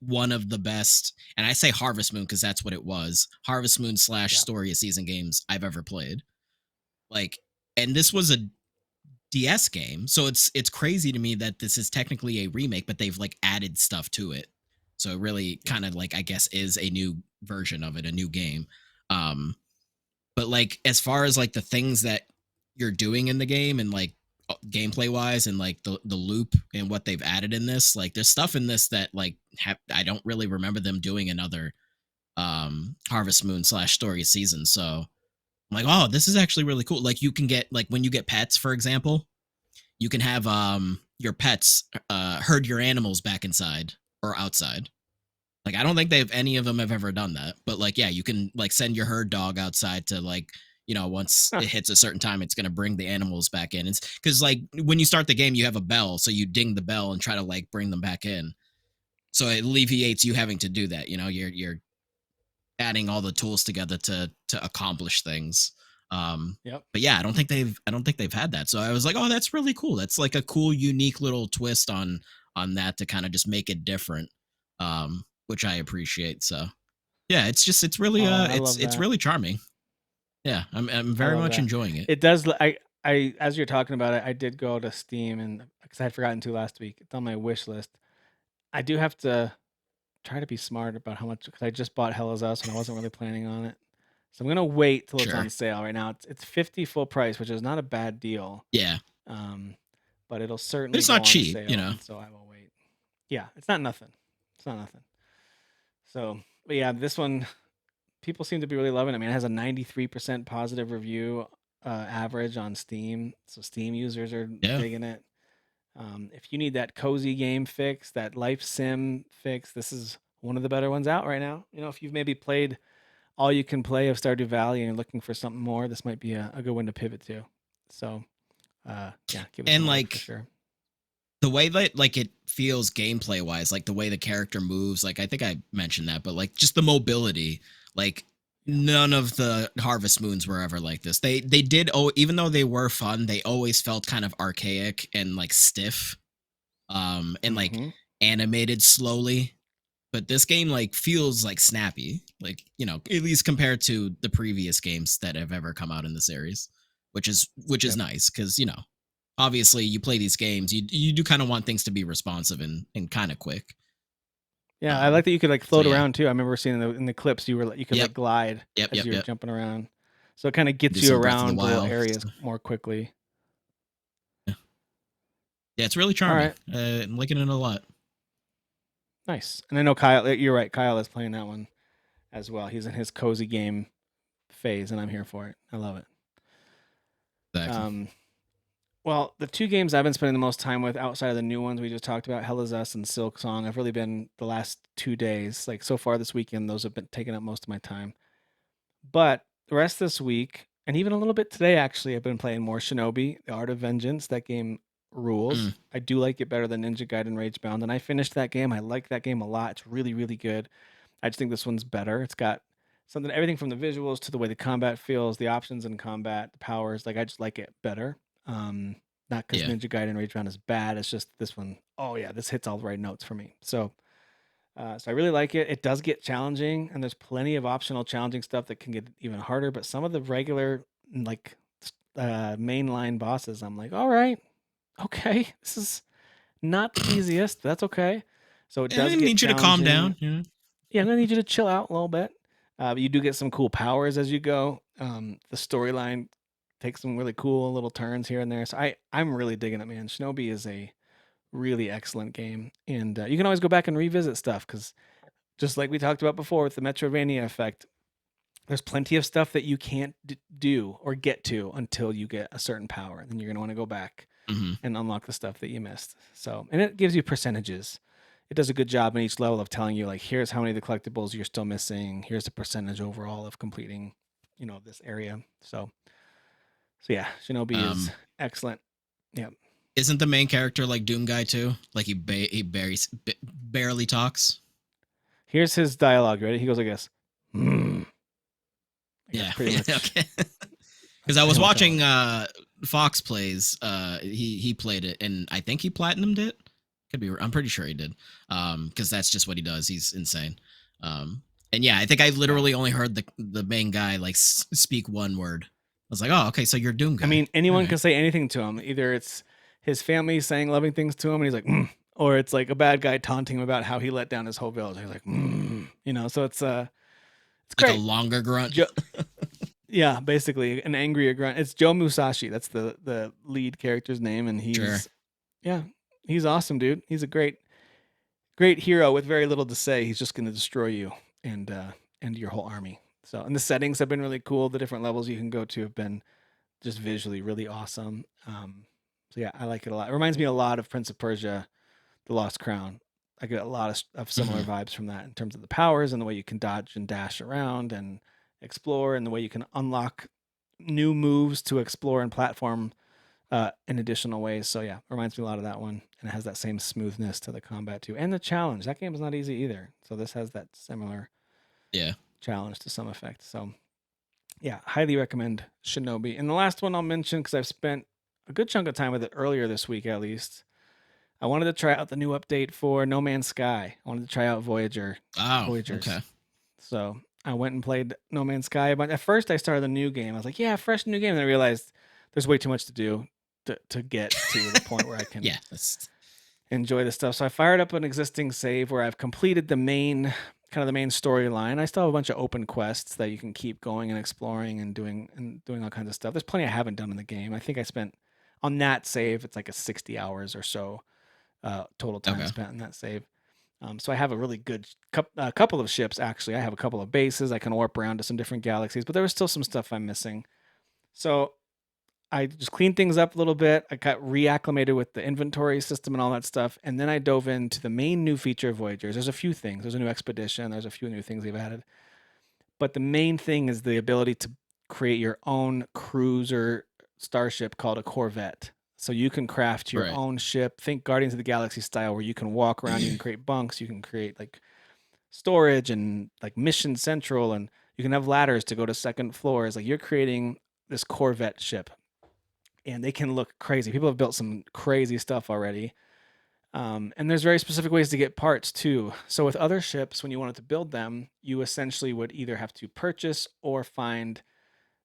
S2: one of the best, and I say Harvest Moon because that's what it was. Harvest Moon slash
S1: yeah,
S2: Story of Season games I've ever played. Like, and this was a DS game, so it's crazy to me that this is technically a remake, but they've like added stuff to it. So it really
S1: yeah,
S2: kind of like I guess is a new version of it, a new game. Um, but like as far as like the things that you're doing in the game and like gameplay wise and like the loop and what they've added in this, like there's stuff in this that like I don't really remember them doing in other Harvest Moon slash Story Season. So I'm like, oh, this is actually really cool. Like you can get like when you get pets, for example, you can have your pets herd your animals back inside or outside. Like I don't think they've any of them have ever done that. But like yeah, you can like send your herd dog outside to like once
S1: huh,
S2: it hits a certain time, it's gonna bring the animals back in. It's because like when you start the game, you have a bell, so you ding the bell and try to like bring them back in. So it alleviates you having to do that. You're adding all the tools together to accomplish things.
S1: yep.
S2: But yeah, I don't think they've had that. So I was like, oh, that's really cool. That's like a cool, unique little twist on that to kind of just make it different, which I appreciate. So yeah, it's really
S1: Oh, I
S2: it's
S1: love
S2: it's
S1: that.
S2: really charming. Yeah, I'm
S1: I
S2: very
S1: love
S2: much
S1: that.
S2: enjoying it.
S1: It does. I, as you're talking about it, I did go to Steam and because I had forgotten to last week. It's on my wish list. I do have to try to be smart about how much because I just bought Hell is Us and I wasn't really planning on it. So I'm gonna wait till it's
S2: Sure.
S1: on sale. Right now, it's 50 full price, which is not a bad deal.
S2: Yeah,
S1: Um, but it'll
S2: but
S1: certainly
S2: it's
S1: go
S2: not
S1: on a
S2: cheap,
S1: sale, and so I will wait. Yeah, it's not nothing. It's not nothing. So, but yeah, this one people seem to be really loving it. I mean, it has a 93% positive review average on Steam, so Steam users are
S2: Yeah.
S1: digging it. If you need that cozy game fix, that life sim fix, this is one of the better ones out right now. If you've maybe played all you can play of Stardew Valley and you're looking for something more, this might be a good one to pivot to. So, yeah, give it
S2: And
S1: some love for
S2: like
S1: sure.
S2: the way that like it feels gameplay wise, like the way the character moves, like I think I mentioned that, but like just the mobility, like
S1: Yeah.
S2: none of the Harvest Moons were ever like this. They did, oh, even though they were fun, they always felt kind of archaic and like stiff, and like
S1: Mm-hmm.
S2: animated slowly. But this game like feels like snappy, like at least compared to the previous games that have ever come out in the series, which is
S1: Yep.
S2: nice because obviously you play these games, you do kind of want things to be responsive and kind of quick.
S1: Yeah, I
S2: Um,
S1: like that you could like
S2: so
S1: float
S2: yeah,
S1: around too. I remember seeing in the clips you could
S2: yep,
S1: like glide
S2: yep,
S1: as
S2: yep,
S1: you were
S2: yep.
S1: jumping around. So it kind of
S2: Do
S1: gets you
S2: some Breath of the
S1: around little
S2: Wild.
S1: areas
S2: So,
S1: more quickly.
S2: yeah. Yeah, it's really
S1: All
S2: charming.
S1: right.
S2: I'm liking it a lot.
S1: Nice. And I know Kyle, you're right. Kyle is playing that one as well. He's in his cozy game phase and I'm here for it. I love it.
S2: Exactly.
S1: Um, well, the two games I've been spending the most time with outside of the new ones we just talked about, Hell is Us and Silksong, I've really been the last 2 days. Like so far this weekend, those have been taking up most of my time. But the rest of this week, and even a little bit today, actually, I've been playing more Shinobi, The Art of Vengeance. That game rules.
S2: Mm,
S1: I do like it better than Ninja Gaiden Ragebound. And I finished that game. I like that game a lot. It's really, really good. I just think this one's better. It's got something, everything from the visuals to the way the combat feels, the options in combat, the powers. Like, I just like it better. Not because
S2: yeah.
S1: Ninja Gaiden Ragebound is bad. It's just this one, oh, yeah, this hits all the right notes for me. So I really like it. It does get challenging, and there's plenty of optional challenging stuff that can get even harder. But some of the regular, like, mainline bosses, I'm like, all right, okay, this is not the easiest. That's okay. So it does
S2: I
S1: get
S2: need you to calm
S1: challenging.
S2: down. Yeah.
S1: Yeah, I'm gonna need you to chill out a little bit. But you do get some cool powers as you go. The storyline takes some really cool little turns here and there. So I'm really digging it, man. Shinobi is a really excellent game, and you can always go back and revisit stuff because just like we talked about before with the Metrovania effect, there's plenty of stuff that you can't do or get to until you get a certain power. Then you're going to want to go back.
S2: Hmm.
S1: and unlock the stuff that you missed. So, and it gives you percentages. It does a good job in each level of telling you like, here's how many of the collectibles you're still missing. Here's the percentage overall of completing, this area. So yeah, Shinobi is
S2: Um,
S1: excellent. Yeah.
S2: isn't the main character like Doom Guy too? Like he barely talks.
S1: Here's his dialogue. Ready? He goes like this. Mm. Like that's
S2: Yeah.
S1: pretty much.
S2: Okay. Because
S1: That's
S2: I
S1: pretty
S2: was
S1: much all
S2: watching
S1: it is.
S2: Fox plays. He played it, and I think he platinumed it. Could be. I'm pretty sure he did. Because that's just what he does. He's insane. Um, and yeah, I think I
S1: Yeah.
S2: literally only heard the main guy like speak one word. I was like, oh, okay, so you're Doom
S1: I
S2: Guy.
S1: mean,
S2: All
S1: anyone
S2: right.
S1: can say anything to him. Either it's his family saying loving things to him, and he's like, or it's like a bad guy taunting him about how he let down his whole village. He's like, So it's
S2: Like a
S1: great.
S2: longer grunt.
S1: Jo- yeah, basically an angrier grunt. It's Joe Musashi. That's the lead character's name, and
S2: Sure.
S1: he's awesome, dude. He's a great hero with very little to say. He's just going to destroy you and your whole army. So, and the settings have been really cool. The different levels you can go to have been just visually really awesome. So yeah, I like it a lot. It reminds me a lot of Prince of Persia: The Lost Crown. I get a lot of similar
S2: Hmm.
S1: vibes from that in terms of the powers and the way you can dodge and dash around and explore, and the way you can unlock new moves to explore and platform in additional ways. So yeah, reminds me a lot of that one, and it has that same smoothness to the combat too, and the challenge. That game is not easy either. So this has that similar
S2: Yeah.
S1: challenge to some effect. So yeah, highly recommend Shinobi. And the last one I'll mention because I've spent a good chunk of time with it earlier this week, at least. I wanted to try out the new update for No Man's Sky. I wanted to try out
S2: Oh.
S1: Voyagers.
S2: Okay.
S1: So I went and played No Man's Sky. But at first, I started a new game. I was like, "Yeah, fresh new game." And I realized there's way too much to do to get to the point where I can
S2: Yeah. That's
S1: enjoy the stuff. So I fired up an existing save where I've completed the main storyline. I still have a bunch of open quests that you can keep going and exploring and doing all kinds of stuff. There's plenty I haven't done in the game. I think I spent on that save, it's like a 60 hours or so total time
S2: okay.
S1: spent in that save. So I have a really good couple of ships actually. I have a couple of bases. I can warp around to some different galaxies, but there was still some stuff I'm missing. So I just cleaned things up a little bit. I got reacclimated with the inventory system and all that stuff. And then I dove into the main new feature of Voyagers. There's a few things. There's a new expedition. There's a few new things they've added. But the main thing is the ability to create your own cruiser starship called a Corvette. So you can craft your
S2: Right.
S1: own ship. Think Guardians of the Galaxy style, where you can walk around, you can create bunks, you can create like storage and like mission central, and you can have ladders to go to second floors. Like you're creating this Corvette ship, and they can look crazy. People have built some crazy stuff already. And there's very specific ways to get parts too. So with other ships, when you wanted to build them, you essentially would either have to purchase or find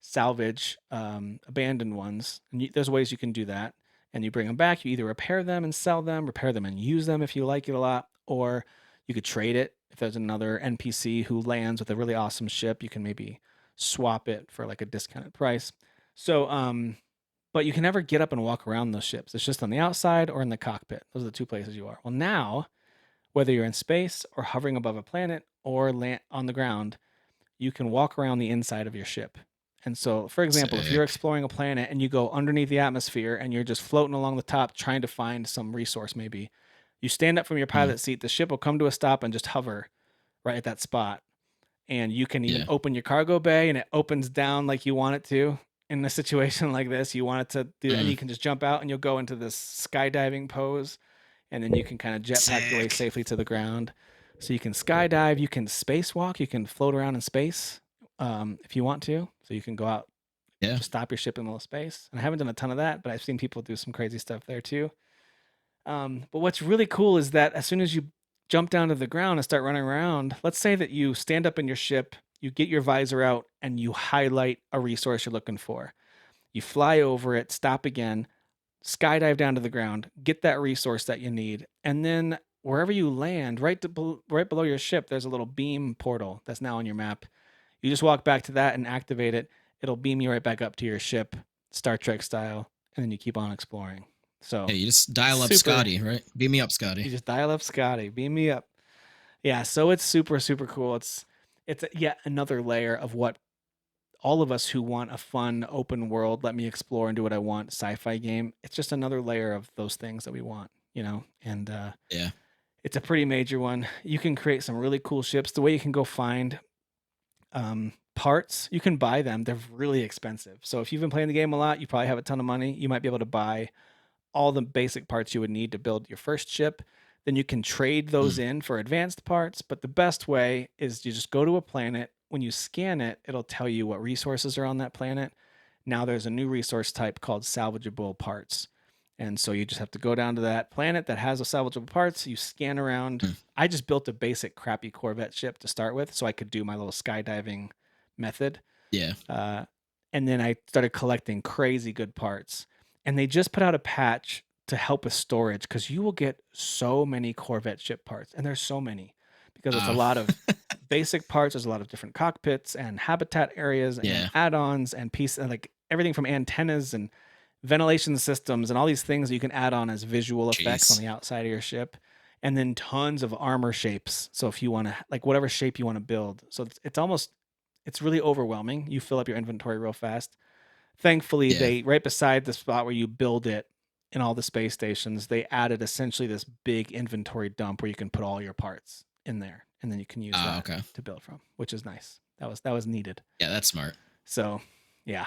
S1: salvage abandoned ones. And there's ways you can do that. And you bring them back. You either repair them and sell them, repair them and use them if you like it a lot, or you could trade it. If there's another NPC who lands with a really awesome ship, you can maybe swap it for like a discounted price. So but you can never get up and walk around those ships. It's just on the outside or in the cockpit. Those are the two places you are. Well, now, whether you're in space or hovering above a planet or land on the ground, you can walk around the inside of your ship. And so, for example, if you're
S2: Sick.
S1: exploring a planet and you go underneath the atmosphere and you're just floating along the top trying to find some resource, maybe you stand up from your
S2: Mm,
S1: pilot seat, the ship will come to a stop and just hover right at that spot, and you can even
S2: yeah.
S1: open your cargo bay and it opens down like you want it to. In a situation like this, you want it to do, and
S2: Mm,
S1: you can just jump out and you'll go into this skydiving pose, and then you can kind of jetpack your way
S2: sick.
S1: safely to the ground. So you can skydive, you can spacewalk, you can float around in space if you want to. So you can go out,
S2: Yeah.
S1: just stop your ship in the middle of space. And I haven't done a ton of that, but I've seen people do some crazy stuff there too. But what's really cool is that as soon as you jump down to the ground and start running around, let's say that you stand up in your ship, you get your visor out, and you highlight a resource you're looking for. You fly over it, stop again, skydive down to the ground, get that resource that you need, and then wherever you land, right below your ship, there's a little beam portal that's now on your map. You just walk back to that and activate it. It'll beam you right back up to your ship, Star Trek style, and then you keep on exploring.
S2: Yeah,
S1: So
S2: you just dial up
S1: super.
S2: Scotty, right? Beam me up,
S1: You
S2: Scotty.
S1: just dial up Scotty, beam me up. Yeah, so it's super cool. It's yet another layer of what all of us who want a fun open world, let me explore and do what I want sci-fi game, it's just another layer of those things that we want, and
S2: Yeah.
S1: it's a pretty major one. You can create some really cool ships. The way you can go find parts, you can buy them. They're really expensive. So if you've been playing the game a lot, you probably have a ton of money. You might be able to buy all the basic parts you would need to build your first ship. Then you can trade those
S2: Mm.
S1: in for advanced parts. But the best way is you just go to a planet. When you scan it, it'll tell you what resources are on that planet. Now there's a new resource type called salvageable parts. And so you just have to go down to that planet that has a salvageable parts. You scan around.
S2: Mm.
S1: I just built a basic crappy Corvette ship to start with so I could do my little skydiving method.
S2: Yeah.
S1: Uh, and then I started collecting crazy good parts. And they just put out a patch to help with storage because you will get so many Corvette ship parts. And there's so many because it's a
S2: Uh,
S1: lot of basic parts. There's a lot of different cockpits and habitat areas and
S2: yeah.
S1: add-ons and pieces, like everything from antennas and ventilation systems and all these things that you can add on as visual effects on
S2: Jeez.
S1: the outside of your ship. And then tons of armor shapes. So if you want to, like whatever shape you want to build. So it's almost, it's really overwhelming. You fill up your inventory real fast. Thankfully,
S2: Yeah.
S1: they, right beside the spot where you build it in all the space stations, they added essentially this big inventory dump where you can put all your parts in there, and then you can use that
S2: Okay.
S1: to build from, which is nice. That was needed.
S2: Yeah, that's smart.
S1: So yeah,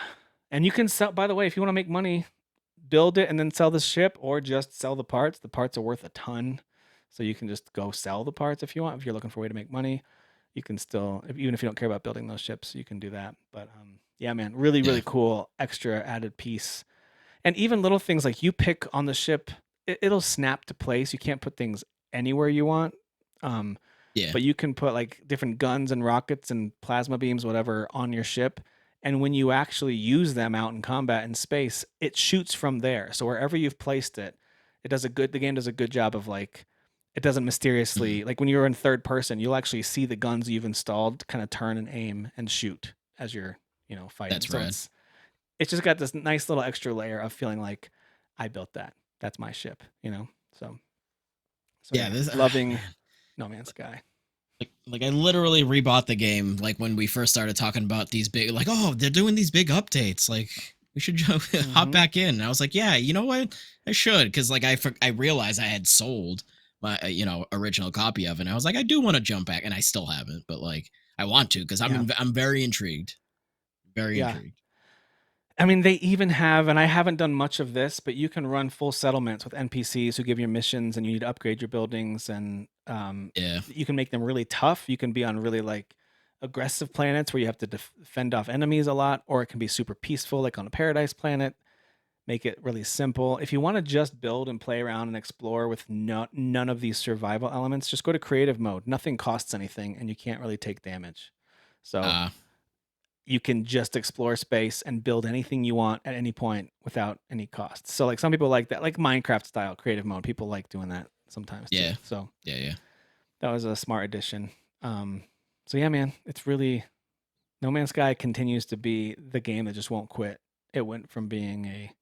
S1: and you can sell. By the way, if you want to make money, build it and then sell the ship, or just sell the parts. The parts are worth a ton, so you can just go sell the parts if you want. If you're looking for a way to make money, you can still, even if you don't care about building those ships, you can do that. But yeah, man, really,
S2: Yeah.
S1: really cool extra added piece. And even little things like you pick on the ship, it'll snap to place. You can't put things anywhere you want. Um,
S2: Yeah.
S1: but you can put like different guns and rockets and plasma beams, whatever, on your ship. And when you actually use them out in combat in space, it shoots from there. So wherever you've placed it, the game does a good job of like, it doesn't
S2: Mm.
S1: mysteriously, like when you're in third person, you'll actually see the guns you've installed kind of turn and aim and shoot as you're, fighting.
S2: That's
S1: So
S2: rad.
S1: it's just got this nice little extra layer of feeling like I built that. That's my ship, So
S2: Yeah.
S1: yeah,
S2: This.
S1: loving
S2: Man.
S1: No Man's Sky.
S2: Like I literally rebought the game like when we first started talking about these big like oh they're doing these big updates like we should hop
S1: Mm-hmm.
S2: back in. And I was like yeah you know what I should because like I realized I had sold my original copy of it. And I was like I do want to jump back and I still haven't but like I want to because
S1: Yeah.
S2: I'm very intrigued, very
S1: Yeah.
S2: intrigued.
S1: I mean, they even have, and I haven't done much of this, but you can run full settlements with NPCs who give you missions, and you need to upgrade your buildings, and
S2: Yeah.
S1: you can make them really tough. You can be on really like aggressive planets where you have to fend off enemies a lot, or it can be super peaceful, like on a paradise planet. Make it really simple. If you want to just build and play around and explore with none of these survival elements, just go to creative mode. Nothing costs anything, and you can't really take damage. So
S2: uh
S1: you can just explore space and build anything you want at any point without any cost. So like some people like that, like Minecraft style creative mode. People like doing that sometimes too.
S2: yeah.
S1: So
S2: Yeah.
S1: that was a smart addition. So yeah, man, it's really No Man's Sky continues to be the game that just won't quit. It went from being a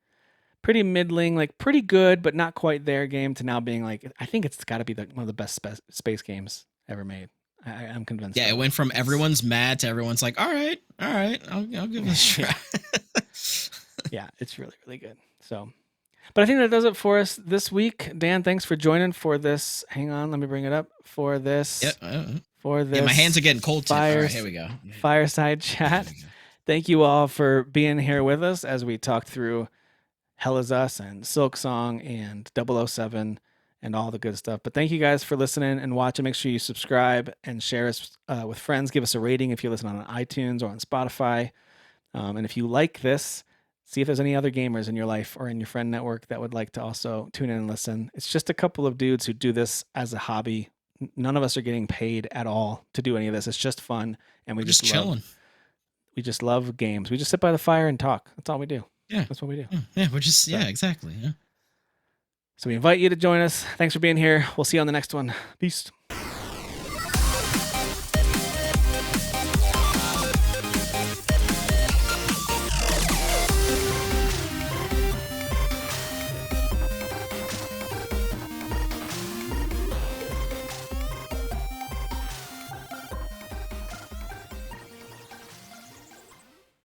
S1: pretty middling, like pretty good but not quite there game to now being like I think it's got to be one of the best space games ever made. I'm convinced
S2: Yeah, it
S1: of it.
S2: went from
S1: It's
S2: everyone's mad to everyone's like, all right, I'll give this a
S1: yeah,
S2: try.
S1: yeah, it's really really good. So but I think that does it for us this week. Dan, thanks for joining for this. Hang on, let me bring it up for
S2: Yeah,
S1: this for
S2: yeah, my hands
S1: this
S2: are getting cold tip. All right, here we go.
S1: fireside
S2: Here
S1: chat.
S2: we go.
S1: Thank you all for being here with us as we talked through Hell Is Us and Silksong and 007 and all the good stuff. But thank you guys for listening and watching. Make sure you subscribe and share us with friends. Give us a rating if you listen on iTunes or on Spotify. And if you like this, see if there's any other gamers in your life or in your friend network that would like to also tune in and listen. It's just a couple of dudes who do this as a hobby. None of us are getting paid at all to do any of this. It's just fun, and we
S2: We're just chilling.
S1: just love games. We just sit by the fire and talk. That's all we do.
S2: Yeah.
S1: That's what we do.
S2: Yeah, we're just
S1: So,
S2: exactly. Yeah.
S1: so we invite you to join us. Thanks for being here. We'll see you on the next one. Peace.